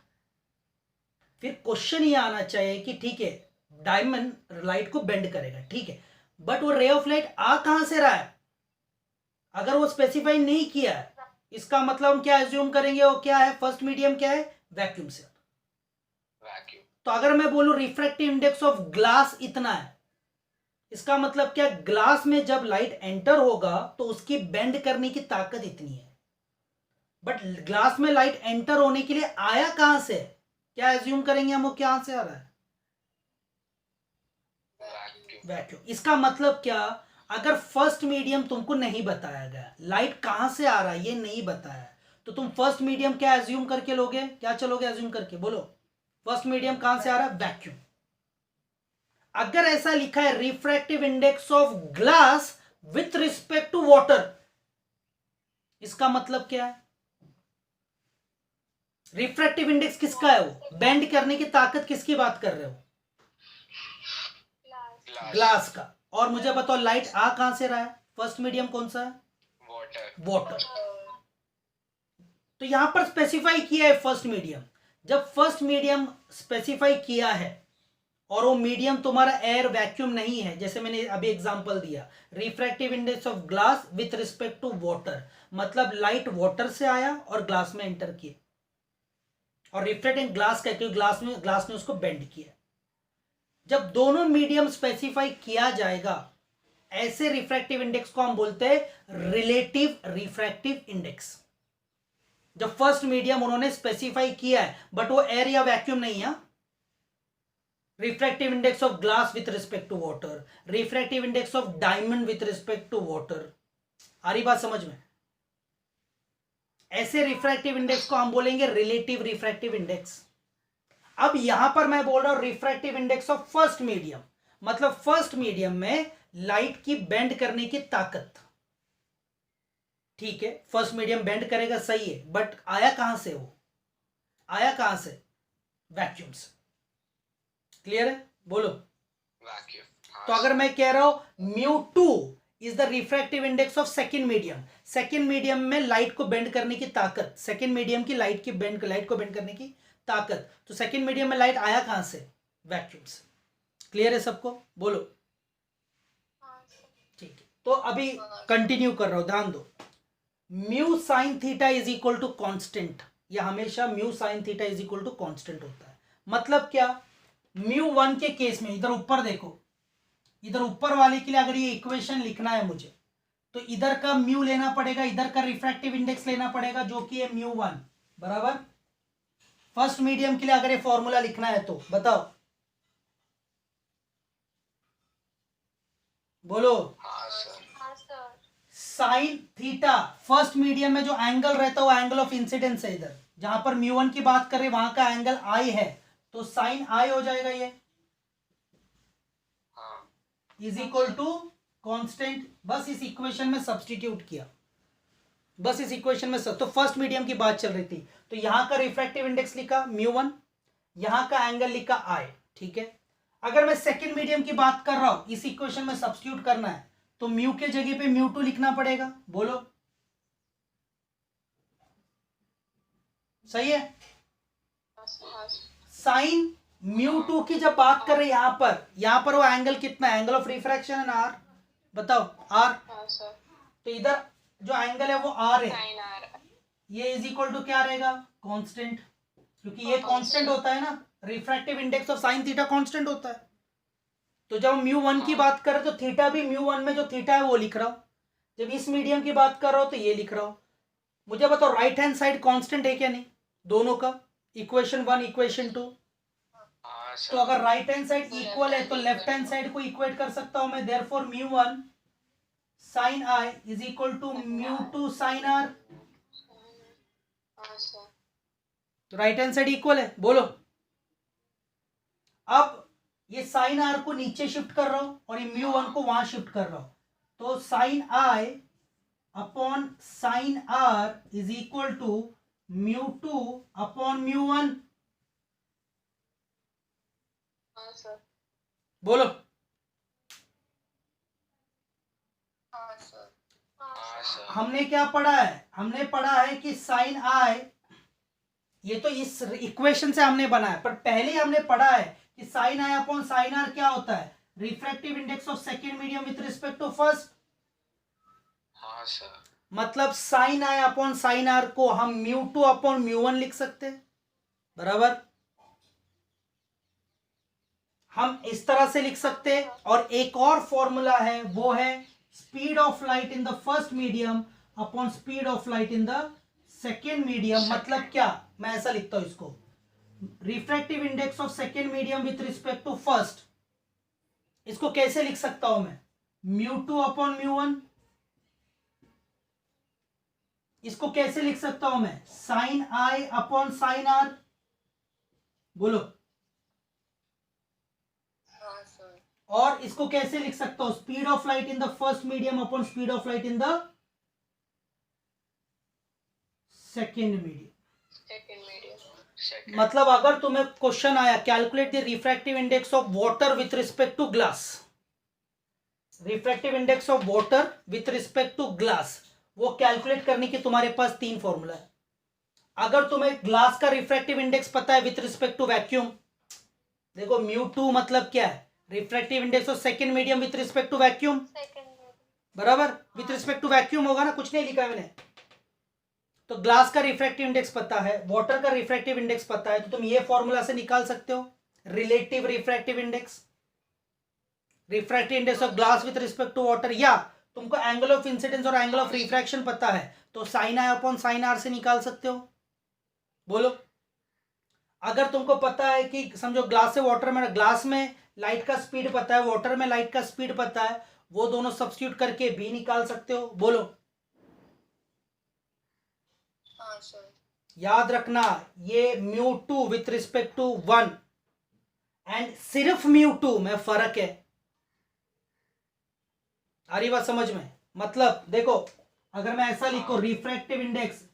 फिर क्वेश्चन ये आना चाहिए कि ठीक है डायमंड लाइट को बेंड करेगा, ठीक है, बट वो रे ऑफ लाइट आ कहां से रहा है, अगर वो स्पेसिफाई नहीं किया है, इसका मतलब हम क्या एज्यूम करेंगे, वो क्या है, फर्स्ट मीडियम क्या है, वैक्यूम से। वैक्यूम। तो अगर मैं बोलूं रिफ्रैक्टिव इंडेक्स ऑफ ग्लास इतना है, इसका मतलब क्या, ग्लास में जब लाइट एंटर होगा तो उसकी बेंड करने की ताकत इतनी है, बट ग्लास में लाइट एंटर होने के लिए आया कहां से, क्या एज्यूम करेंगे हम, वो कहां से आ रहा है, वैक्यूम। इसका मतलब क्या, अगर फर्स्ट मीडियम तुमको नहीं बताया गया, लाइट कहां से आ रहा है ये नहीं बताया, तो तुम फर्स्ट मीडियम क्या एज्यूम करके लोगे, क्या चलोगे एज्यूम करके, बोलो, फर्स्ट मीडियम कहां से आ रहा है, वैक्यूम। अगर ऐसा लिखा है refractive index of glass with respect to water, इसका मतलब क्या है, रिफ्रैक्टिव इंडेक्स किसका है, वो बेंड करने की ताकत किसकी बात कर रहे हो, ग्लास का। और मुझे बताओ लाइट आ कहां से रहा है, फर्स्ट मीडियम कौन सा है, वाटर। तो यहां पर स्पेसिफाई किया है फर्स्ट मीडियम, जब फर्स्ट मीडियम स्पेसिफाई किया है और वो मीडियम तुम्हारा एयर वैक्यूम नहीं है, जैसे मैंने अभी एग्जांपल दिया, refractive index of glass with respect to water, मतलब लाइट वाटर से आया और ग्लास में एंटर किया, और रिफ्लेक्टिंग ग्लास का, क्योंकि ग्लास ने उसको बेंड किया। जब दोनों मीडियम स्पेसिफाई किया जाएगा, ऐसे रिफ्रैक्टिव इंडेक्स को हम बोलते हैं रिलेटिव रिफ्रैक्टिव इंडेक्स। जब फर्स्ट मीडियम उन्होंने स्पेसिफाई किया है बट वो एयर या वैक्यूम नहीं है, refractive index of glass with respect to water, refractive index of diamond with respect to water. आ रही बात समझ में, ऐसे रिफ्रैक्टिव इंडेक्स को हम बोलेंगे रिलेटिव रिफ्रैक्टिव इंडेक्स। अब यहां पर मैं बोल रहा हूं refractive index of first medium, मतलब फर्स्ट मीडियम में लाइट की बेंड करने की ताकत, ठीक है, फर्स्ट मीडियम बेंड करेगा सही है, बट आया कहां से, वो आया कहां से, वैक्यूम से। क्लियर है, बोलो, वैक्यूम। तो अगर मैं कह रहा हूं μ2 is the refractive index of second medium, second medium में लाइट को बेंड करने की ताकत, सेकेंड मीडियम की लाइट को बेंड करने की ताकत, तो सेकेंड मीडियम में लाइट आया कहां से, वैक्यूम से। क्लियर है सबको, बोलो, ठीक है। तो अभी कंटिन्यू कर रहा हूं, ध्यान दो, mu sine theta is equal to constant, या हमेशा mu sine theta is equal to constant होता है। मतलब क्या, μ1 के केस में, इधर ऊपर देखो, इधर ऊपर वाले के लिए अगर ये इक्वेशन लिखना है मुझे, तो इधर का म्यू लेना पड़ेगा, इधर का रिफ्रैक्टिव इंडेक्स लेना पड़ेगा जो कि है μ1 बराबर। फर्स्ट मीडियम के लिए अगर ये फॉर्मूला लिखना है तो बताओ, बोलो। हाँ sir. Sine theta, first medium में जो एंगल रहता है वो एंगल ऑफ इंसिडेंस है, इधर जहां पर μ1 की बात कर रहे वहां का एंगल आई है, तो साइन आई हो जाएगा ये। हाँ। इज इक्वल टू कांस्टेंट, बस इस इक्वेशन में सब्स्टिट्यूट किया, बस इस इक्वेशन में सब। तो फर्स्ट मीडियम की बात चल रही थी, तो यहां का रिफ्रैक्टिव इंडेक्स लिखा μ1, यहां का एंगल लिखा I, ठीक है। अगर मैं सेकंड मीडियम की बात कर रहा हूं, इस इक्वेशन में सब्स्टिट्यूट करना है, तो म्यू के जगह पे μ2 लिखना पड़ेगा। बोलो सही है। साइन μ2 की जब बात कर रहे हैं यहां पर वो एंगल कितना है, एंगल ऑफ रिफ्रैक्शन है ना R, बताओ R। तो इधर जो एंगल है वो R है, ये इज इक्वल टू क्या रहेगा, कांस्टेंट, क्योंकि ये कांस्टेंट होता है ना, refractive index of sine theta constant होता है। तो जब μ1 की बात कर रहे तो थीटा भी μ1 में जो थीटा है वो लिख रहा हूं, जब इस मीडियम की बात कर रहा हूं तो ये लिख रहा हूं। मुझे बताओ राइट हैंड साइड कांस्टेंट है क्या नहीं, दोनों का, इक्वेशन 1 इक्वेशन 2। तो अगर राइट हैंड साइड इक्वल है तो लेफ्ट हैंड साइड को इक्वेट कर सकता हूं मैं, therefore μ1 sin I is equal to μ2 sin R। तो राइट हैंड साइड इक्वल है, बोलो। अब ये साइन R को नीचे शिफ्ट कर रहा हूं और ये μ1 को वहां शिफ्ट कर रहा हूं, तो sine I upon sine R is equal to μ2 upon μ1। बोलो हमने क्या पढ़ा है, हमने पढ़ा है कि साइन I, ये तो इस इक्वेशन से हमने बनाया, पर पहले हमने पढ़ा है कि sine I upon sine R क्या होता है, refractive index of second medium with respect to first. हाँ सर। मतलब sine I upon sine R को हम μ2 अपॉन μ1 लिख सकते हैं, बराबर। हम इस तरह से लिख सकते हैं। और एक और फॉर्मूला है, वो है speed of light in the first medium upon speed of light in the second medium. मतलब क्या, मैं ऐसा लिखता हूं इसको, refractive index of second medium with respect to first, इसको कैसे लिख सकता हूं मैं, μ2 अपॉन μ1। इसको कैसे लिख सकता हूं मैं, sine I upon sine R। बोलो। और इसको कैसे लिख सकता हूं, speed of light in the first medium upon speed of light in the second medium. मतलब अगर तुम्हें क्वेश्चन आया calculate the refractive index of water with respect to glass, refractive index of water with respect to glass, वो कैलकुलेट करने की तुम्हारे पास 3 फॉर्मूला है। अगर तुम्हें ग्लास का रिफ्रैक्टिव इंडेक्स पता है विथ रिस्पेक्ट टू वैक्यूम, देखो μ2 मतलब क्या है, refractive index of second medium with respect to vacuum, बराबर, विथ रिस्पेक्ट टू वैक्यूम होगा ना, कुछ नहीं लिखा है मैंने। तो ग्लास का रिफ्रैक्टिव इंडेक्स पता है, वाटर का रिफ्रैक्टिव इंडेक्स पता है, तो तुम ये फॉर्मूला से निकाल सकते हो, relative refractive index, refractive index of glass with respect to water. या तुमको एंगल ऑफ इंसिडेंस और एंगल ऑफ रिफ्रैक्शन पता है, तो sine I upon sine R से निकाल सकते हो। बोलो। अगर तुमको पता है कि समझो ग्लास से वाटर में, ग्लास में लाइट का स्पीड पता है, वाटर में लाइट का स्पीड पता है, वो दोनों सब्स्टिट्यूट करके भी निकाल सकते हो। बोलो। हाँ सर। याद रखना ये μ2 विथ रिस्पेक्ट टू 1 एंड सिर्फ μ2 में फर्क है। आ रही बात समझ में? मतलब देखो, अगर मैं ऐसा लिखूं refractive index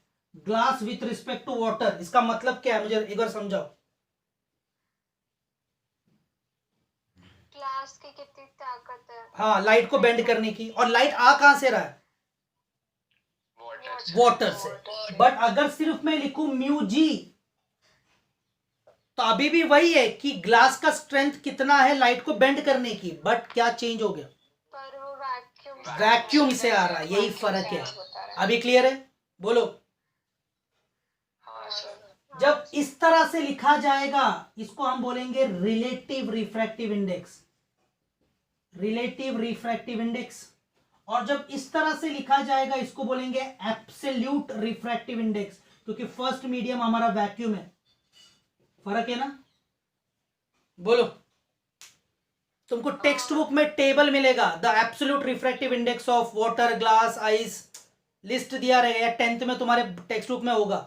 glass with respect to water, इसका मतलब क्या है मुझे एक बार समझाओ। ग्लास की कितनी ताकत है? हाँ, लाइट को बेंड करने की, और लाइट आ कहां से रहा है, वाटर से। बट अगर सिर्फ मैं लिखूं μg, तो अभी भी वही है कि ग्लास का स्ट्रेंथ कितना है लाइट को बेंड करने की, बट क्या चेंज हो गया, पर वो वैक्यूम से आ रहा है, यही फर्क है। अभी क्लियर है? बोलो। हाँ सर। जब इस तरह से लिखा जाएगा इसको हम बोलेंगे relative refractive index, relative refractive index. और जब इस तरह से लिखा जाएगा इसको बोलेंगे एब्सोल्यूट रिफ्रैक्टिव इंडेक्स, क्योंकि फर्स्ट मीडियम हमारा वैक्यूम है। फर्क है ना? बोलो। तुमको टेक्स्ट बुक में टेबल मिलेगा, the absolute refractive index of water, glass, ice, list दिया रहेगा, या 10th में तुम्हारे टेक्स्ट बुक में होगा।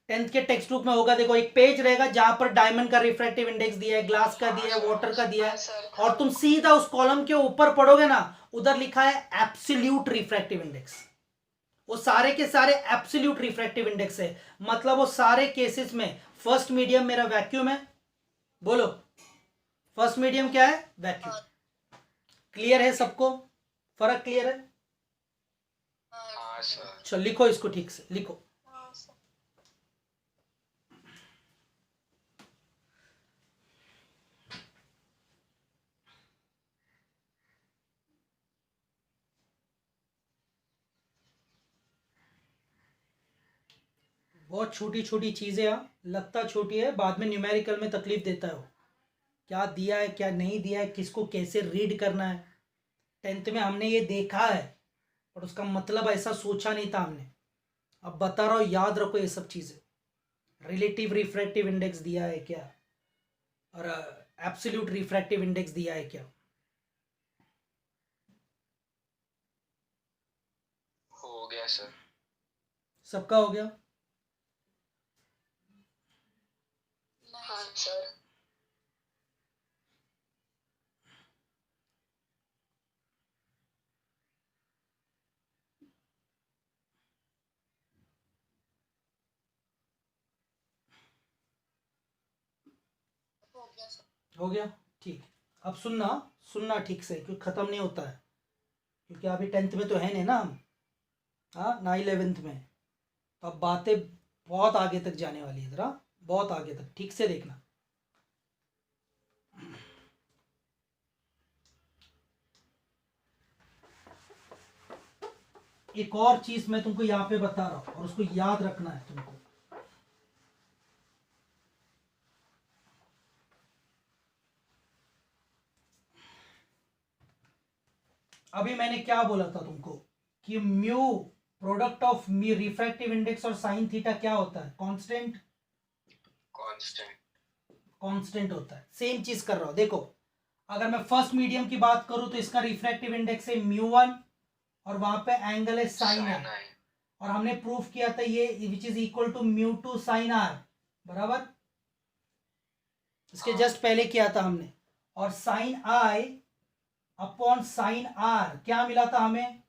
10th के टेक्स्ट बुक में होगा, देखो एक पेज रहेगा जहां पर डायमंड का रिफ्रैक्टिव इंडेक्स दिया है, ग्लास का दिया है, वाटर का दिया है, सर और तुम सीधा उस कॉलम के ऊपर पढ़ोगे ना, उधर लिखा है एब्सोल्यूट रिफ्रैक्टिव इंडेक्स। वो सारे के सारे एब्सोल्यूट रिफ्रैक्टिव इंडेक्स है, मतलब वो सारे केसेस में फर्स्ट मीडियम मेरा वैक्यूम है। बोलो, फर्स्ट मीडियम क्या है? वैक्यूम। क्लियर है सबको? फर्क क्लियर है? हाँ सर। चलो लिखो इसको, ठीक से लिखो। बहुत छोटी छोटी चीजें, लगता छोटी है, बाद में न्यूमेरिकल में तकलीफ देता है वो। क्या दिया है, क्या नहीं दिया है, किसको कैसे रीड करना है। 10th में हमने ये देखा है, और उसका मतलब ऐसा सोचा नहीं था हमने। अब बता रहा हूँ, याद रखो ये सब चीजें। रिलेटिव रिफ्रैक्टिव इंडेक्स दिया है क्या, और एब्सोल्यूट रिफ्रैक्टिव इंडेक्स दिया है क्या। हो गया सर। सबका हो गया? हाँ सर। हो गया, ठीक। अब सुनना, सुनना ठीक से, क्योंकि ख़त्म नहीं होता है, क्योंकि अभी 10th में तो है नहीं ना हम, हाँ ना 11th में। तो अब बातें बहुत आगे तक जाने वाली है, ज़रा बहुत आगे तक, ठीक से देखना। एक और चीज़ मैं तुमको यहाँ पे बता रहा हूँ, और उसको याद रखना है तुमको। अभी मैंने क्या बोला था तुमको कि mu product of mu refractive index और साइन थीटा क्या होता है? कांस्टेंट। कांस्टेंट। कांस्टेंट होता है। सेम चीज कर रहा हूं, देखो अगर मैं फर्स्ट मीडियम की बात करूं तो इसका रिफ्रैक्टिव इंडेक्स है μ1, और वहां पे एंगल है साइन आर, और हमने प्रूफ किया था ये which is equal to μ2 sine R, बराबर। इसके जस्ट पहले किया था हमने। और sine I upon sine R क्या मिला था हमें?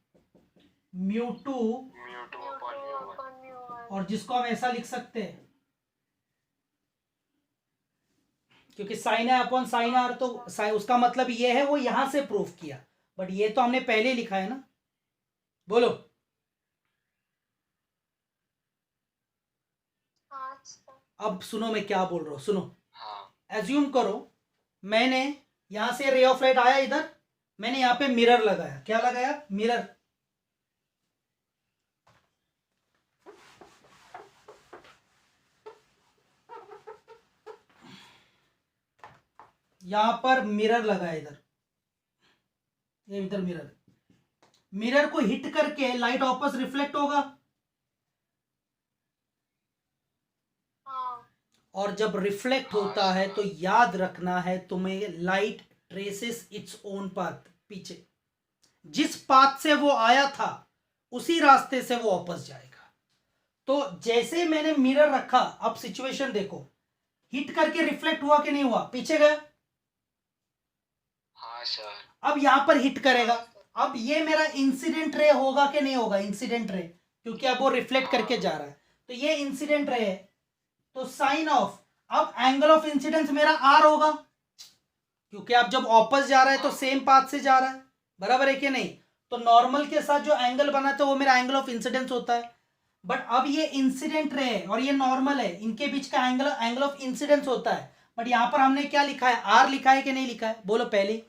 μ2, म्यू2 अपॉन म्यू1। और जिसको हम ऐसा लिख सकते हैं, क्योंकि sine I upon sine R, तो उसका मतलब ये है, वो यहां से प्रूफ किया, बट ये तो हमने पहले लिखा है ना। बोलो। अब सुनो मैं क्या बोल रहा हूं, सुनो। हाँ। एज्यूम करो मैंने यहां से रे ऑफ लाइट आया इधर, मैंने यहां पे मिरर लगाया। क्या लगाया? मिरर। यहां पर मिरर लगाया इधर, ये इधर मिरर। मिरर को हिट करके लाइट वापस रिफ्लेक्ट होगा, और जब रिफ्लेक्ट होता है तो याद रखना है तुम्हें, light traces its own path. पीछे जिस पाथ से वो आया था उसी रास्ते से वो वापस जाएगा। तो जैसे मैंने मिरर रखा, अब सिचुएशन देखो, हिट करके रिफ्लेक्ट हुआ कि नहीं हुआ? पीछे गया। हाँ सर। अब यहां पर हिट करेगा, अब ये मेरा इंसिडेंट रे होगा कि नहीं होगा? इंसिडेंट रे, क्योंकि अब वो रिफ्लेक्ट करके जा रहा है, तो ये इंसिडेंट रे है। तो साइन ऑफ, अब एंगल ऑफ इंसिडेंस मेरा आर होगा, क्योंकि अब जब वापस जा रहा है तो सेम पाथ से जा रहा है, बराबर है कि नहीं? तो नॉर्मल के साथ जो एंगल बना था वो मेरा एंगल ऑफ इंसिडेंस होता है। बट अब ये इंसिडेंट रे है और ये नॉर्मल है, इनके बीच का एंगल ऑफ इंसिडेंस होता है। बट यहां पर हमने क्या लिखा है? आर लिखा है कि नहीं लिखा है? बोलो पहले,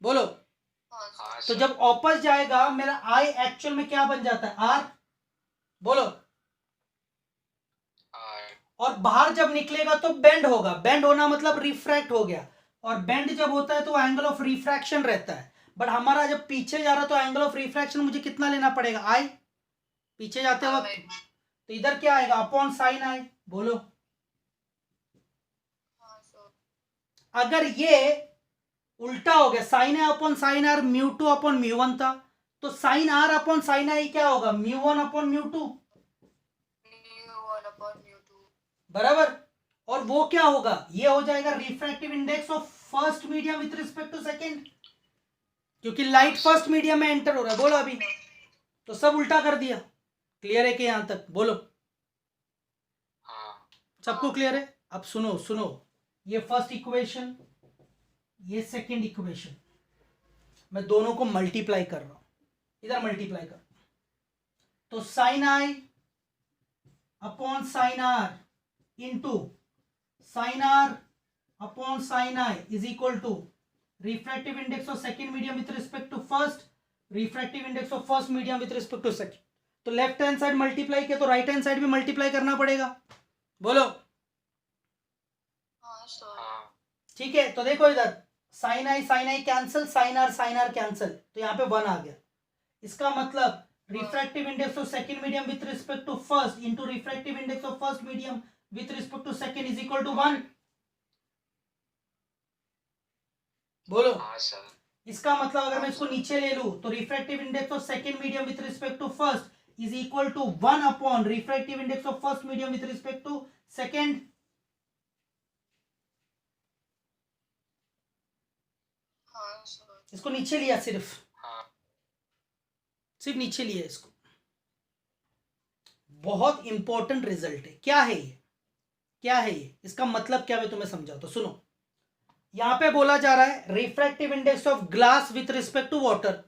बोलो। हाँ तो सर। जब वापस जाएगा मेरा आई एक्चुअल में क्या बन जाता है? आर। बोलो। आर। और बाहर जब निकलेगा तो बेंड होगा, बेंड होना मतलब रिफ्रैक्ट हो गया, और बेंड जब होता है तो एंगल ऑफ रिफ्रैक्शन रहता है। बट हमारा जब पीछे जा रहा है तो एंगल ऑफ रिफ्रैक्शन मुझे कितना लेना पड़ेगा? आई, पीछे जाते वक्त। तो इधर क्या आएगा? Upon sine I. बोलो। अगर ये उल्टा हो गया, sine I upon sine R μ2 upon μ1 था, तो sine R upon sine I क्या होगा? μ1 अपॉन μ2। बराबर। और वो क्या होगा, ये हो जाएगा refractive index of first medium with respect to second, क्योंकि लाइट फर्स्ट मीडियम में एंटर हो रहा है। बोलो अभी, तो सब उल्टा कर दिया। क्लियर है कि यहां तक? बोलो, हाँ सबको क्लियर है? अब सुनो सुनो, ये फर्स्ट इक्वेशन, ये सेकंड इक्वेशन, मैं दोनों को मल्टीप्लाई कर रहा हूं, इधर मल्टीप्लाई कर, तो sine I upon sine R into sine R upon sine I is equal to refractive index of second medium with respect to first, refractive index of first medium with respect to second. तो लेफ्ट हैंड साइड मल्टीप्लाई किया तो राइट हैंड साइड भी मल्टीप्लाई करना पड़ेगा। बोलो, हाँ सर। हाँ ठीक है। तो देखो इधर sine I cancel, sine R cancel, तो यहाँ पे 1 आ गया। इसका मतलब refractive index of second medium with respect to first into refractive index of first medium with respect to second is equal to 1। बोलो, हाँ सर। इसका मतलब अगर मैं इसको नीचे ले लूं तो refractive index of second medium with respect to first is equal to 1 upon refractive index of first medium with respect to second. हाँ सर। इसको नीचे लिया, सिर्फ हाँ नीचे लिया इसको। बहुत इंपॉर्टेंट रिजल्ट है। क्या है ये, क्या है ये, इसका मतलब क्या, मैं तुम्हें समझाता हूं। सुनो, यहां पे बोला जा रहा है refractive index of glass with respect to water,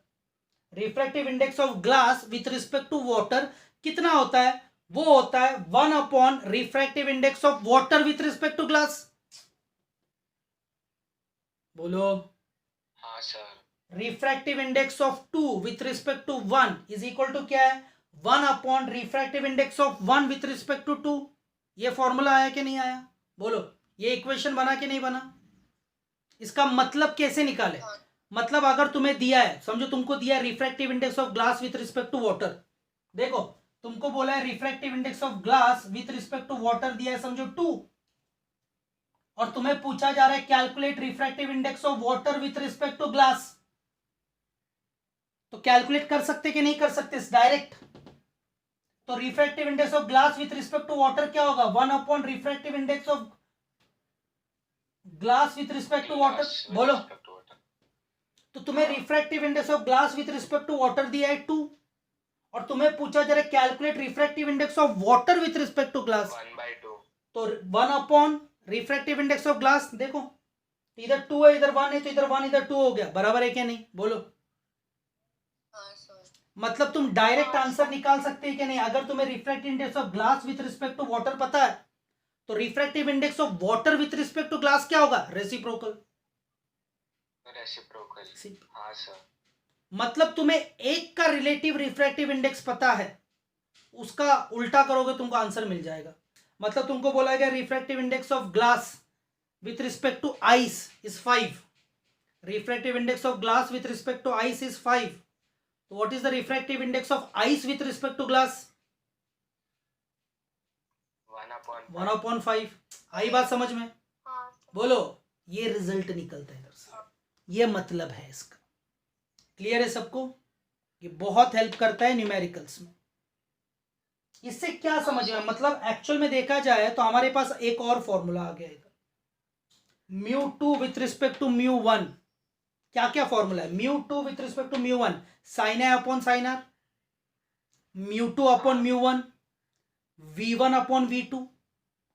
refractive index of glass with respect to water कितना होता है? वो होता है 1 upon refractive index of water with respect to glass. बोलो, हाँ sir. Refractive index of 2 with respect to 1 is equal to क्या है? 1 upon refractive index of 1 with respect to 2। ये फॉर्मूला आया कि नहीं आया? बोलो, ये इक्वेशन बना कि नहीं बना? इसका मतलब कैसे निकाले? मतलब अगर तुम्हें दिया है, समझो तुमको दिया है refractive index of glass with respect to water, देखो तुमको बोला है refractive index of glass with respect to water दिया है, समझो 2, और तुम्हें पूछा जा रहा है calculate refractive index of water with respect to glass. तो कैलकुलेट कर सकते कि नहीं कर सकते डायरेक्ट? तो refractive index of glass with respect to water क्या होगा? 1 upon refractive index of glass with respect to water. बोलो, तो तुम्हें refractive index of glass with respect to water दिया है 2, और तुम्हें पूछा जा रहा है calculate refractive index of water with respect to glass. 1/2। तो 1 upon refractive index of glass, देखो इधर 2 है, इधर 1 है, तो इधर 1 इधर 2 हो गया। बराबर है क्या नहीं? बोलो, हाँ सर। मतलब तुम डायरेक्ट आंसर निकाल सकते हैं कि नहीं? अगर तुम्हें refractive index of glass with respect to water पता है, तो refractive index of water with respect to glass क्या होगा? रेसिप्रोकल। रेसिप्रोकल। हाँ सर। मतलब तुम्हें एक का रिलेटिव रिफ्रैक्टिव इंडेक्स पता है, उसका उल्टा करोगे तुमको आंसर मिल जाएगा। मतलब तुमको बोला गया refractive index of glass with respect to ice is 5, refractive index of glass with respect to ice is 5, तो what is the refractive index of ice with respect to glass? 1/5। आई बात समझ में? हाँ सर। बोलो, ये रिजल्ट निकलता है इधर से, ये मतलब है इसका। क्लियर है सबको? ये बहुत हेल्प करता है न्यूमेरिकल्स में। इससे क्या समझ में, मतलब एक्चुअल में देखा जाए तो हमारे पास एक और फॉर्मूला आ गया इधर, μ2 विथ रिस्पेक्ट टू μ1। क्या क्या फॉर्मूला है? μ2 with respect to μ1 sine A upon sine R, μ2 upon μ1 v1 upon v2,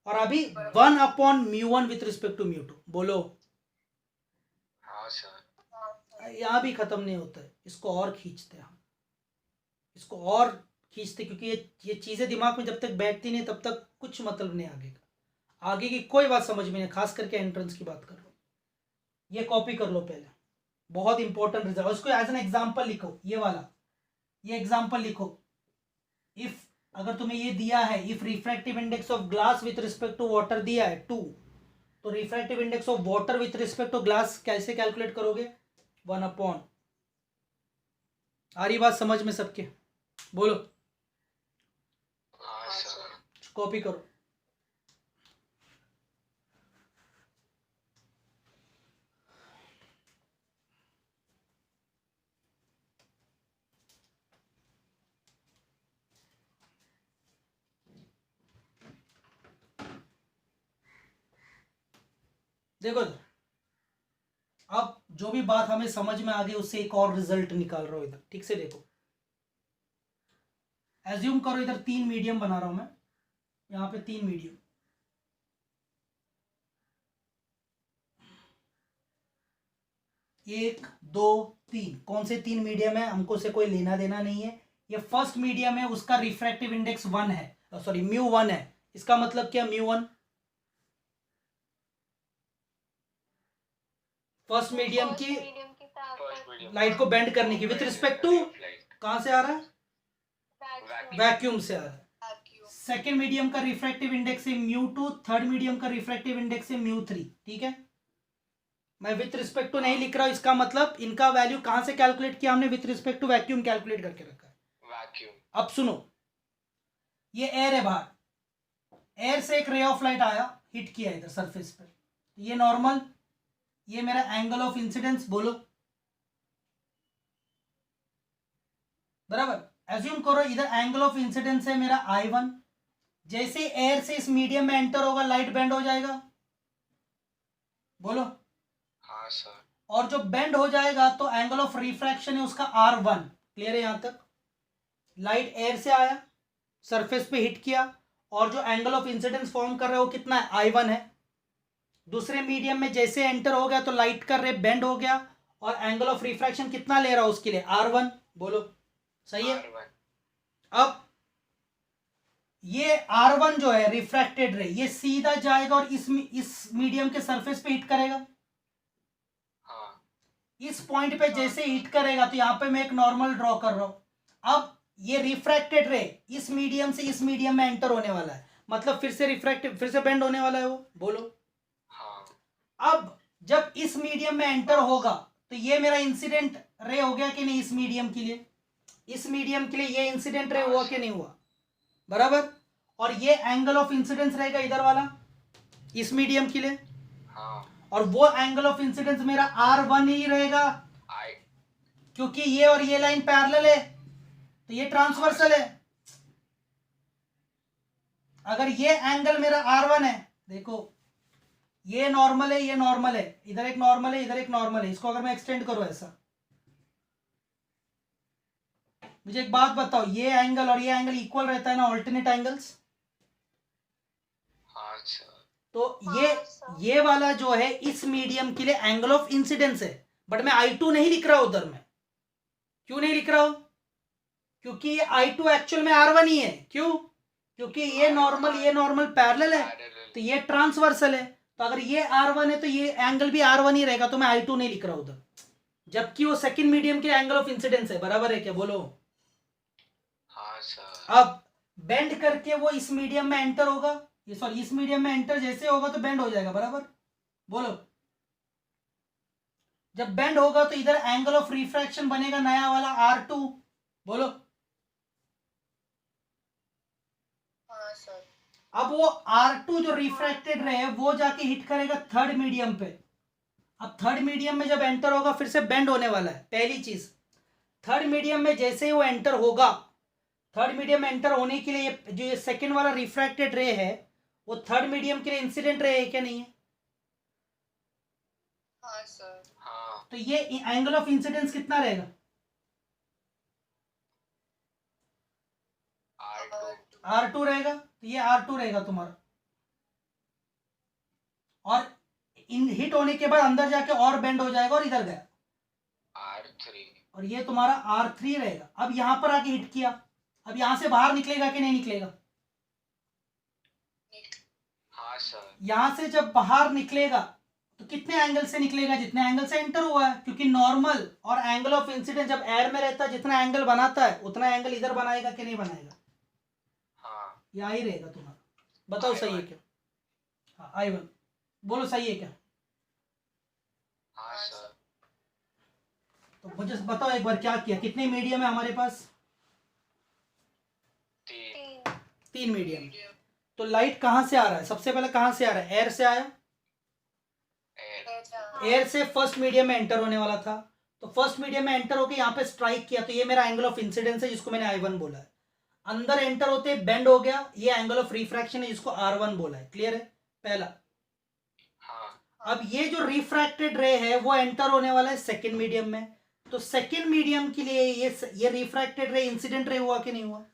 और अभी 1 अपॉन μ1 विथ रिस्पेक्ट टू μ2। बोलो, हाँ सर। यहां भी खत्म नहीं होता है, इसको और खींचते हैं हम, इसको और खींचते, क्योंकि ये चीजें दिमाग में जब तक बैठती नहीं तब तक कुछ मतलब नहीं आगे का, आगे की कोई बात समझ में नहीं, खास करके एंट्रेंस की बात कर लो। ये कॉपी कर लो पहले, बहुत इंपॉर्टेंट रिजल्ट। उसको एज एन एग्जाम्पल लिखो, ये वाला, ये एग्जाम्पल लिखो। इफ अगर तुम्हें ये दिया है, if refractive index of glass with respect to water दिया है 2, तो refractive index of water with respect to glass कैसे कैलकुलेट करोगे? 1 अपॉन। आ रही बात समझ में सबके? बोलो, हाँ सर। कॉपी करो। देखो अब जो भी बात हमें समझ में आ गई उससे एक और रिजल्ट निकाल रहा हूं इधर, ठीक से देखो। एज्यूम करो इधर 3 मीडियम बना रहा हूं मैं, यहाँ पे 3 मीडियम, एक दो तीन। कौन से 3 मीडियम है हमको से कोई लेना देना नहीं है। ये फर्स्ट मीडियम है, उसका रिफ्रैक्टिव इंडेक्स 1 है, सॉरी म्यू 1 है। इसका मतलब क्या, म्यू 1 फर्स्ट मीडियम की लाइट को बेंड करने की विथ रिस्पेक्ट टू, कहां से आ रहा है, वैक्यूम से आ रहा है। सेकेंड मीडियम का रिफ्रैक्टिव इंडेक्स है म्यू 2, थर्ड मीडियम का रिफ्रैक्टिव इंडेक्स है म्यू 3, ठीक है। मैं विथ रिस्पेक्ट टू नहीं लिख रहा हूं, इसका मतलब इनका वैल्यू कहां से कैलकुलेट किया हमने, with respect to vacuum calculate करके रखा है। वैक्यूम। अब सुनो, ये एयर है बाहर, एयर से एक रे ऑफ लाइट आया, हिट किया इधर सरफेस पर, ये नॉर्मल, ये मेरा एंगल ऑफ इंसिडेंस, बोलो बराबर। एज्यूम करो इधर एंगल ऑफ इंसिडेंस है मेरा I1, जैसे एयर से इस मीडियम में एंटर होगा लाइट बेंड हो जाएगा, बोलो। हाँ सर। और जो बेंड हो जाएगा तो एंगल ऑफ रिफ्रैक्शन है उसका R1, क्लियर है यहां तक। लाइट एयर से आया, सरफेस पे हिट किया, और जो एंगल ऑफ इंसिडेंस फॉर्म कर रहा है वो कितना है, I1 है। दूसरे मीडियम में जैसे एंटर हो गया तो लाइट का रे बेंड हो गया, और एंगल ऑफ रिफ्रैक्शन कितना ले रहा है उसके लिए, R1, बोलो सही है। R1। अब ये R1 जो है रिफ्रैक्टेड रे, ये सीधा जाएगा और इस मीडियम के सरफेस पे हिट करेगा। हाँ। इस पॉइंट पे जैसे हिट करेगा तो यहां पे मैं एक नॉर्मल ड्रॉ कर रहा हूं। अब ये रिफ्रैक्टेड रे इस मीडियम से इस मीडियम में एंटर होने वाला है, मतलब फिर से रिफ्रैक्टिव, फिर से बेंड होने वाला है वो, बोलो। हाँ। अब जब इस मीडियम में एंटर होगा तो ये मेरा इंसिडेंट रे हो गया कि नहीं, इस मीडियम के लिए, इस मीडियम के लिए ये इंसिडेंट रे हुआ कि नहीं हुआ, बराबर। और ये एंगल ऑफ इंसिडेंस रहेगा इधर वाला, इस मीडियम के लिए। हाँ। और वो एंगल ऑफ इंसिडेंस मेरा R1 ही रहेगा, क्योंकि ये और ये लाइन पैरेलल है तो ये ट्रांसवर्सल है। अगर ये एंगल मेरा R1 है, देखो ये नॉर्मल है, ये नॉर्मल है, इधर एक नॉर्मल है, इधर एक नॉर्मल है, इसको अगर मैं एक्सटेंड करूं ऐसा, मुझे एक बात बताओ, ये एंगल और ये एंगल इक्वल रहता है ना, ऑल्टरनेट एंगल्स। हाँ सर। तो ये वाला जो है इस मीडियम के लिए एंगल ऑफ इंसिडेंस है, बट मैं I2 नहीं लिख रहा उधर में। क्यों नहीं लिख रहा हूं, क्योंकि ये I2 एक्चुअल में R1 ही है। क्यों, क्योंकि ये नॉर्मल पैरेलल है, तो ये ट्रांसवर्सल है। तो अगर ये R1 है तो ये एंगल भी R1 ही रहेगा, तो मैं I2 नहीं लिख रहा उधर, जबकि वो सेकंड मीडियम के एंगल ऑफ इंसिडेंस है, बराबर है क्या, बोलो। हाँ सर। अब बेंड करके वो इस मीडियम में एंटर होगा, ये सॉरी इस मीडियम में एंटर जैसे होगा तो बेंड हो जाएगा, बराबर, बोलो। जब बेंड होगा तो इधर एंगल ऑफ रिफ्रैक्शन बनेगा नया वाला R2, बोलो। हाँ सर। अब वो R2 जो रिफ्रैक्टेड रहे वो जाके हिट करेगा थर्ड मीडियम पे। अब थर्ड मीडियम में जब एंटर होगा फिर से बेंड होने वाला है। पहली चीज, थर्ड मीडियम में जैसे ही वो एंटर होगा, थर्ड मीडियम में एंटर होने के लिए जो ये सेकेंड वाला रिफ्रैक्टेड रे है वो थर्ड मीडियम के लिए इंसिडेंट रे है क्या, नहीं है। हाँ सर। हाँ। तो ये एंगल ऑफ इंसिडेंस कितना रहेगा, R2 रहेगा। तो ये R2 रहेगा तुम्हारा, और इन हिट होने के बाद अंदर जाके और बेंड हो जाएगा और इधर गया R3। और ये तुम्हारा R3 रहेगा। अब यहां पर आके हिट किया, अब यहां से बाहर निकलेगा कि नहीं निकलेगा, हाँ सर। यहां से जब बाहर निकलेगा तो कितने एंगल से निकलेगा, जितने एंगल से एंटर हुआ है, क्योंकि नॉर्मल और एंगल ऑफ इंसिडेंस जब एयर में रहता है जितना एंगल बनाता है उतना एंगल इधर बनाएगा कि नहीं बनाएगा, हाँ। यहां ही रहेगा तुम्हारा। बताओ सही है क्या, हाँ I1, बोलो सही है क्या। हाँ सर। तो मुझे बताओ एक बार क्या किया, कितने मीडियम है हमारे पास, 3। 3 मीडियम। तो लाइट कहां से आ रहा है, सबसे पहले कहां से आ रहा है, एयर से आया, एयर से फर्स्ट मीडियम में एंटर होने वाला था, तो फर्स्ट मीडियम में एंटर होकर यहाँ पे स्ट्राइक किया, तो ये मेरा एंगल ऑफ इंसिडेंस है जिसको मैंने I1 बोला है। अंदर एंटर होते बेंड हो गया, ये एंगल ऑफ रिफ्रैक्शन है जिसको R1 बोला है। क्लियर है पहला। हाँ। अब ये जो रिफ्रैक्टेड रे है वो एंटर होने वाला है सेकेंड मीडियम में, तो सेकेंड मीडियम के लिए ये रिफ्रैक्टेड रे इंसिडेंट रे हुआ कि नहीं हुआ?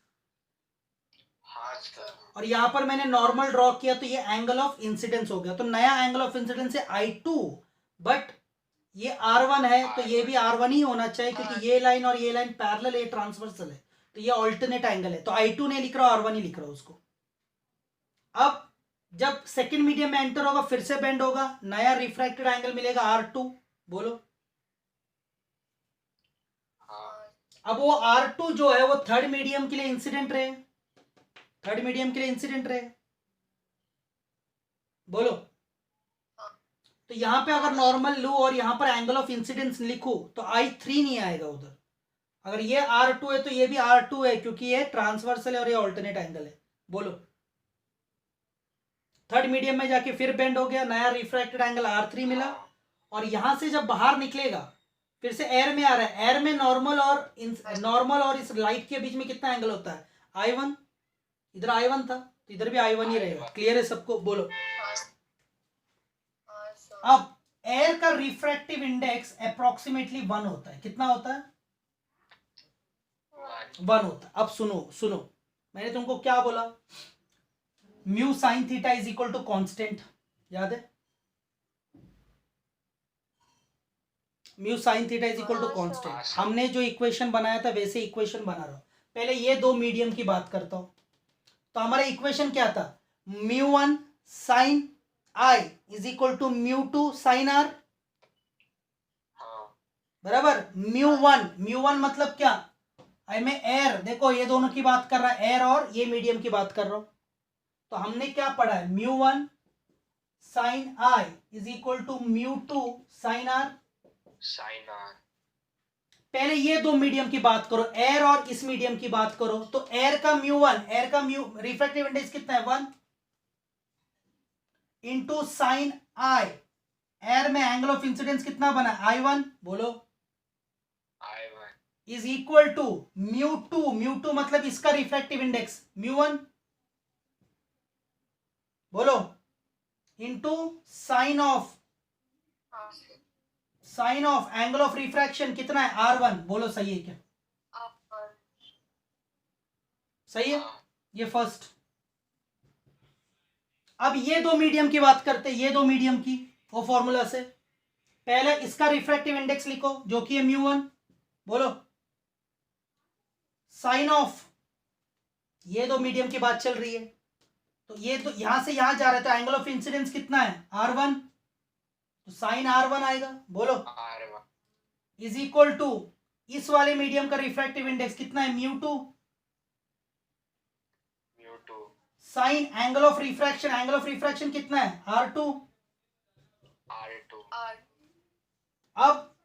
हाँ सर। और यहाँ पर मैंने नॉर्मल ड्रॉ किया तो ये एंगल ऑफ इंसिडेंस हो गया, तो नया एंगल ऑफ इंसिडेंस है I2, बट ये R1 है तो ये भी R1 ही होना चाहिए क्योंकि ये लाइन और ये लाइन पैरेलल है, ट्रांसवर्सल है, तो ये ऑल्टरनेट एंगल है, तो I2 नहीं लिख रहा हूं, R1 ही लिख रहा हूं उसको। अब जब सेकंड मीडियम में एंटर होगा फिर से बेंड होगा, नया रिफ्रैक्टेड एंगल मिलेगा R2, बोलो। हाँ अब वो R2 जो है वो थर्ड मीडियम के लिए इंसिडेंट रहे, थर्ड मीडियम के लिए इंसिडेंट रहे, बोलो। तो यहां पे अगर नॉर्मल लू और यहां पर एंगल ऑफ इंसिडेंस लिखूं तो I3 नहीं आएगा उधर। अगर ये R2 है तो ये भी R2 है क्योंकि ये ट्रांसवर्सल है और ये ऑल्टरनेट एंगल है, बोलो। थर्ड मीडियम में जाके फिर बेंड हो गया, नया रिफ्रैक्टेड एंगल R3 मिला, और यहां से जब बाहर निकलेगा फिर से एयर में आ रहा है, एयर में नॉर्मल और इस लाइट के बीच में कितना एंगल होता है? I1, इधर I1 था तो इधर भी I1 ही रहेगा। क्लियर है सबको, बोलो। अब एयर का रिफ्रैक्टिव इंडेक्स अप्रोक्सीमेटली 1 होता है, कितना होता है? 1 होता है। अब सुनो मैंने तुमको क्या बोला? Mu sine theta is equal to constant, याद है? Mu sine theta is equal to constant. हमने जो इक्वेशन बनाया था वैसे इक्वेशन बना रहा हूं। पहले ये दो मीडियम की बात करता हूं, तो हमारा इक्वेशन क्या था? μ1 sine I is equal to μ2 sine R, बराबर। μ1 मतलब क्या? आई में एयर, देखो ये दोनों की बात कर रहा है, एयर और ये मीडियम की बात कर रहा हूं, तो हमने क्या पढ़ा है? μ1 sine I is equal to μ2 sine R। पहले ये दो मीडियम की बात करो, एयर और इस मीडियम की बात करो, तो एयर का μ रिफ्रैक्टिव इंडेक्स कितना है? 1 इंटू साइन I, एयर में एंगल ऑफ इंसिडेंस कितना बना? I1, बोलो। इज इक्वल टू μ2 मतलब इसका रिफ्रैक्टिव इंडेक्स μ1, बोलो, into sine of angle of refraction कितना है? R1, बोलो। सही है क्या? सही है, ये फर्स्ट। अब ये दो मीडियम की बात करते हैं, ये दो मीडियम की, वो फॉर्मूला से पहले इसका रिफ्रैक्टिव इंडेक्स लिखो जो कि है μ1, बोलो। साइन ऑफ, ये दो मीडियम की बात चल रही है, तो ये तो यहां से यहां जा रहा है, तो एंगल ऑफ इंसिडेंस कितना है? R1, तो साइन R1 आएगा, बोलो। इज इक्वल टू इस वाले मीडियम का रिफ्रैक्टिव इंडेक्स कितना है? μ2 साइन एंगल ऑफ रिफ्रैक्शन कितना है? R2। अब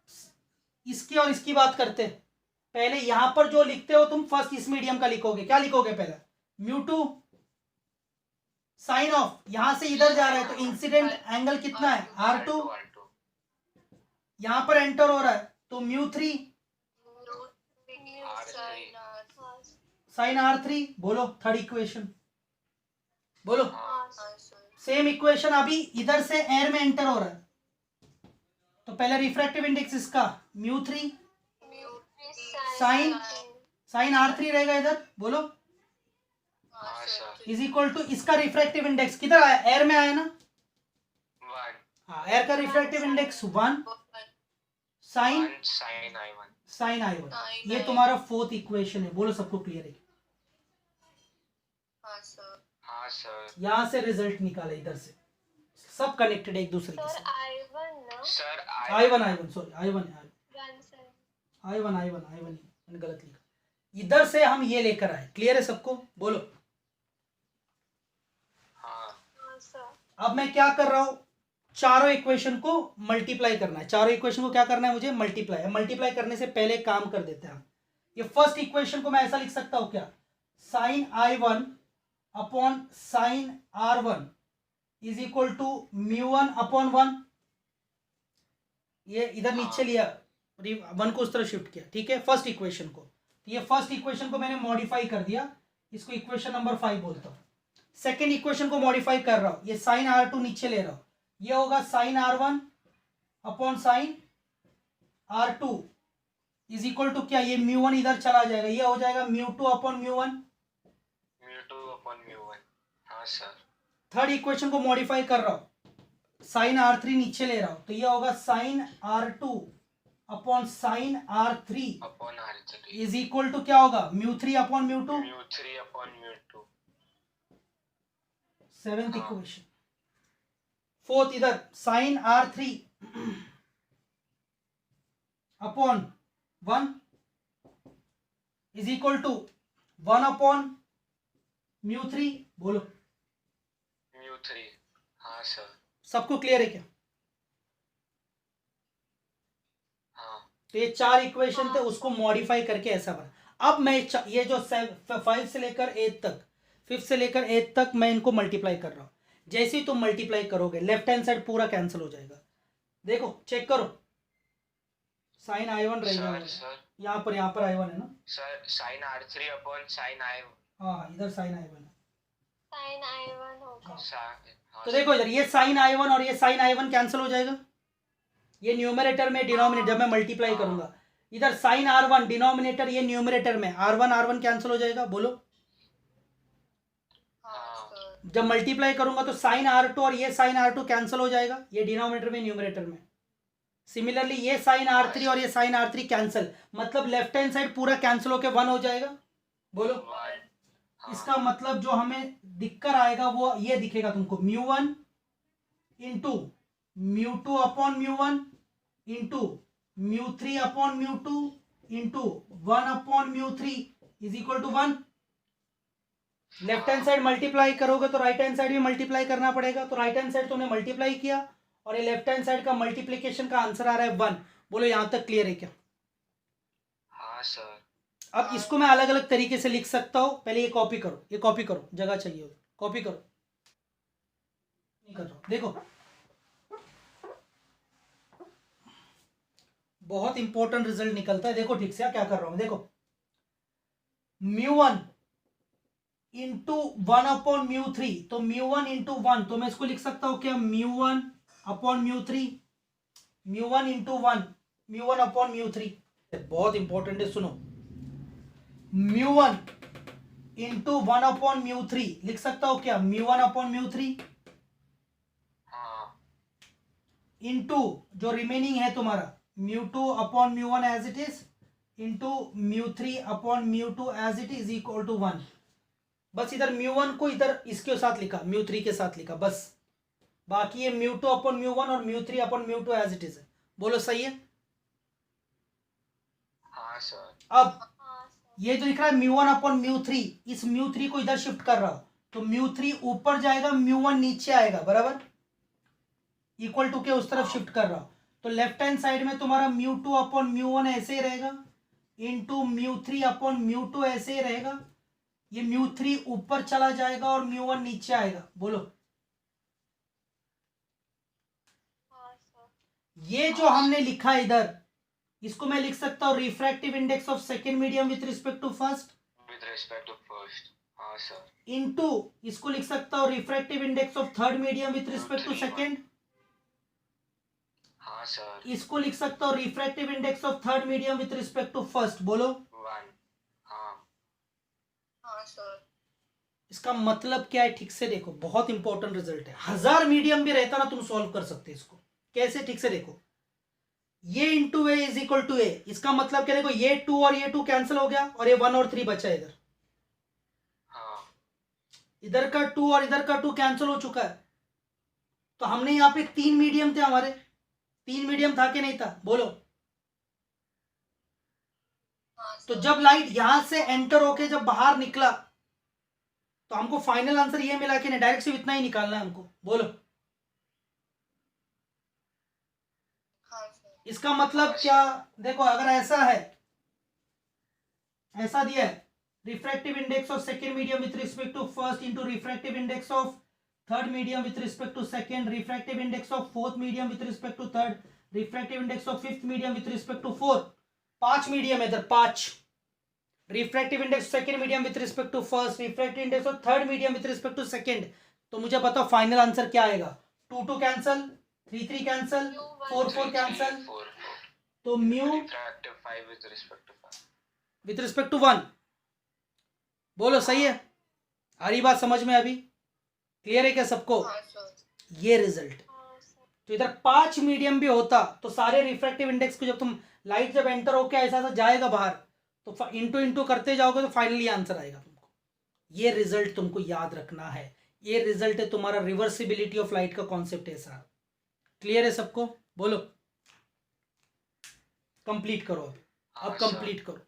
इसकी और इसकी बात करते, पहले यहां पर जो लिखते हो तुम फर्स्ट इस मीडियम का लिखोगे, क्या लिखोगे? पहले μ2 साइन ऑफ, यहां से इधर जा रहा है तो इंसिडेंट एंगल कितना है? R2। यहां पर एंटर हो रहा है तो μ3 साइन R3, बोलो। थर्ड इक्वेशन, बोलो। सेम इक्वेशन अभी इधर से एयर में एंटर हो रहा है, तो पहले रिफ्रैक्टिव इंडेक्स इसका μ3 साइन R3 रहेगा इधर, बोलो। इज इक्वल टू इसका रिफ्रैक्टिव इंडेक्स किधर आया? एयर में आया ना? हाँ, एयर का रिफ्रैक्टिव इंडेक्स 1 साइन I1। ये तुम्हारा फोर्थ इक्वेशन है, बोलो। सबको क्लियर है? हाँ सर। यहां से रिजल्ट निकाले, इधर से सब कनेक्टेड है एक दूसरे के साथ। I1 सॉरी, I1 मैंने गलत लिखा। इधर से हम ये लेकर आए, क्लियर है सबको, बोलो। अब मैं क्या कर रहा हूं? चारों इक्वेशन को मल्टीप्लाई करना है। चारों इक्वेशन को क्या करना है मुझे? मल्टीप्लाई करने से पहले काम कर देते हैं हम। ये फर्स्ट इक्वेशन को मैं ऐसा लिख सकता हूं क्या? Sine I1 upon sine R1 is equal to μ1 upon 1। ये इधर नीचे लिया, 1 को उस तरह शिफ्ट किया, ठीक है, फर्स्ट इक्वेशन को। ये फर्स्ट इक्वेशन को मैंने मॉडिफाई कर दिया, इसको इक्वेशन नंबर 5 बोलता हूं। सेकेंड इक्वेशन को मॉडिफाई कर रहा हूं, ये साइन R2 नीचे ले रहा हूं, ये होगा sine R1 upon sine R2 is equal to क्या, ये म्यू वन इधर चला जाएगा, ये हो जाएगा mu two upon mu one. μ2/μ1। हाँ सर। थर्ड इक्वेशन को मॉडिफाई कर रहा हूं, साइन R3 नीचे ले रहा हूं, तो ये होगा sine R2 upon sine R3 (R3) is equal to क्या होगा, μ3 अपॉन μ2। μ3/μ2। Seventh equation. फोर्थ इधर sine R3 upon 1 is equal to 1 upon μ3। बोलो μ3। हाँ सर। सबको क्लियर है क्या? हाँ। तो ये 4 इक्वेशन थे, उसको मॉडिफाई करके ऐसा बना। अब मैं ये जो 5 से लेकर 8 तक, 5 से लेकर 8 तक मैं इनको मल्टीप्लाई कर रहा हूं। जैसे ही तुम मल्टीप्लाई करोगे लेफ्ट हैंड साइड पूरा कैंसिल हो जाएगा। देखो चेक करो, साइन I1 रहेगा सर यहाँ पर I1 है ना sir, sine R3 upon sine I। हाँ इधर साइन I1 है। साइन I1 होगा। तो देखो इधर ये साइन I1 और ये साइन I1 कैंसिल हो जाएगा, ये न्यूमरेटर में डिनोमिनेटर जब मैं मल्टीप्लाई करूंगा, इधर साइन R1 डिनोमिनेटर, ये न्यूमरेटर में R1 कैंसिल हो जाएगा। बोलो जब मल्टीप्लाई करूंगा तो साइन R2 और ये साइन R2 कैंसिल हो जाएगा, ये डिनोमिनेटर में न्यूमरेटर में। सिमिलरली ये साइन R3 और ये साइन R3 कैंसिल, मतलब लेफ्ट हैंड साइड पूरा कैंसिल होके 1 हो जाएगा। बोलो इसका मतलब जो हमें दिक्कत आएगा वो ये दिखेगा तुमको, μ1 into μ2 upon μ1 into μ3 upon μ2 into 1 upon μ3 is equal to 1। Left hand side multiply करोगे तो राइट हैंड साइड भी मल्टीप्लाई करना पड़ेगा, तो राइट हैंड साइड तुमने मल्टीप्लाई किया और ये लेफ्ट हैंड साइड का मल्टीप्लिकेशन का आंसर आ रहा है 1। बोलो यहां तक क्लियर है क्या? हाँ सर। अब इसको मैं अलग अलग तरीके से लिख सकता हूं, पहले ये कॉपी करो, ये कॉपी करो, जगह चाहिए होगी, कॉपी करो। नहीं कर रहा हूं, देखो बहुत इंपॉर्टेंट रिजल्ट निकलता है। देखो ठीक से क्या कर रहा हूं, देखो μ1 इंटू 1 अपॉन μ3, तो μ1 इंटू 1, तो मैं इसको लिख सकता हूं क्या, μ1 अपॉन μ3, μ1 इंटू 1, μ1 अपॉन μ3। बहुत इंपॉर्टेंट है, सुनो, μ1 इंटू 1 अपॉन μ3 लिख सकता हूं क्या, μ1 अपॉन μ3 इंटू जो रिमेनिंग है तुम्हारा μ2 upon μ1 as it is into μ3 upon μ2 as it is equal to 1। बस इधर μ1 को इधर इसके साथ लिखा, μ3 के साथ लिखा बस, बाकी ये μ2 अपॉन μ1 और μ3 अपॉन μ2 एज इट इज है। बोलो सही है? हाँ सर। अब ये जो लिख रहा है μ1 अपॉन μ3, इस μ3 को इधर शिफ्ट कर रहा हूं, तो μ3 ऊपर जाएगा, μ1 नीचे आएगा, बराबर इक्वल टू के उस तरफ शिफ्ट कर रहा हूं, तो लेफ्ट हैंड साइड में तुम्हारा μ2 अपॉन μ1 ऐसे ही रहेगा, इंटू μ3 अपॉन μ2 ऐसे ही रहेगा, ये μ3 ऊपर चला जाएगा और μ1 नीचे आएगा। बोलो ये जो हमने लिखा इधर, इसको मैं लिख सकता हूं refractive index of second medium with respect to first, हाँ सर, इंटू इसको लिख सकता हूं refractive index of third medium with respect to second, हाँ सर, इसको लिख सकता हूं refractive index of third medium with respect to first. बोलो 1। हाँ सर। इसका मतलब क्या है, ठीक से देखो, बहुत इंपॉर्टेंट रिजल्ट है। 1000 मीडियम भी रहता ना तुम सॉल्व कर सकते इसको। कैसे, ठीक से देखो, ये into A is equal to A, इसका मतलब क्या, देखो ये 2 और ये 2 कैंसिल हो गया और ये 1 और 3 बचा इधर, इधर का 2 और इधर का 2 कैंसिल हो चुका है, तो हमने यहाँ पे 3 मीडियम थे हमारे, 3 मीडियम था कि नहीं था? बोलो। तो जब लाइट यहां से एंटर होके जब बाहर निकला तो हमको फाइनल आंसर ये मिला कि नहीं, डायरेक्ट सिर्फ इतना ही निकालना है हमको। बोलो इसका मतलब क्या, देखो अगर ऐसा है, ऐसा दिया है refractive index of second medium with respect to first into refractive index of third medium with respect to second, refractive index of fourth medium with respect to third, refractive index of fifth medium with respect to fourth. 5 medium है इधर, 5 refractive index second medium with respect to first, refractive index of third medium with respect to second. तो मुझे बताओ फाइनल आंसर क्या आएगा? 2 कैंसल, 3 कैंसल, U 4 1 कैंसल, 4 तो mu refractive 5 with respect to 5 with respect to 1। बोलो सही है? आ रही बात समझ में? अभी क्लियर है क्या सबको? हाँ सर। ये रिजल्ट। हाँ सर। तो इधर 5 मीडियम भी होता तो सारे रिफ्रैक्टिव इंडेक्स को जब तुम लाइट जब एंटर होके ऐसा ऐसा जाएगा बाहर तो इंटू इंटू करते जाओगे तो फाइनली आंसर आएगा तुमको। ये रिजल्ट तुमको याद रखना है। ये रिजल्ट है तुम्हारा रिवर्सिबिलिटी ऑफ लाइट का कॉन्सेप्ट है साहब। क्लियर है सबको? बोलो कंप्लीट करो। अब हाँ कंप्लीट करो।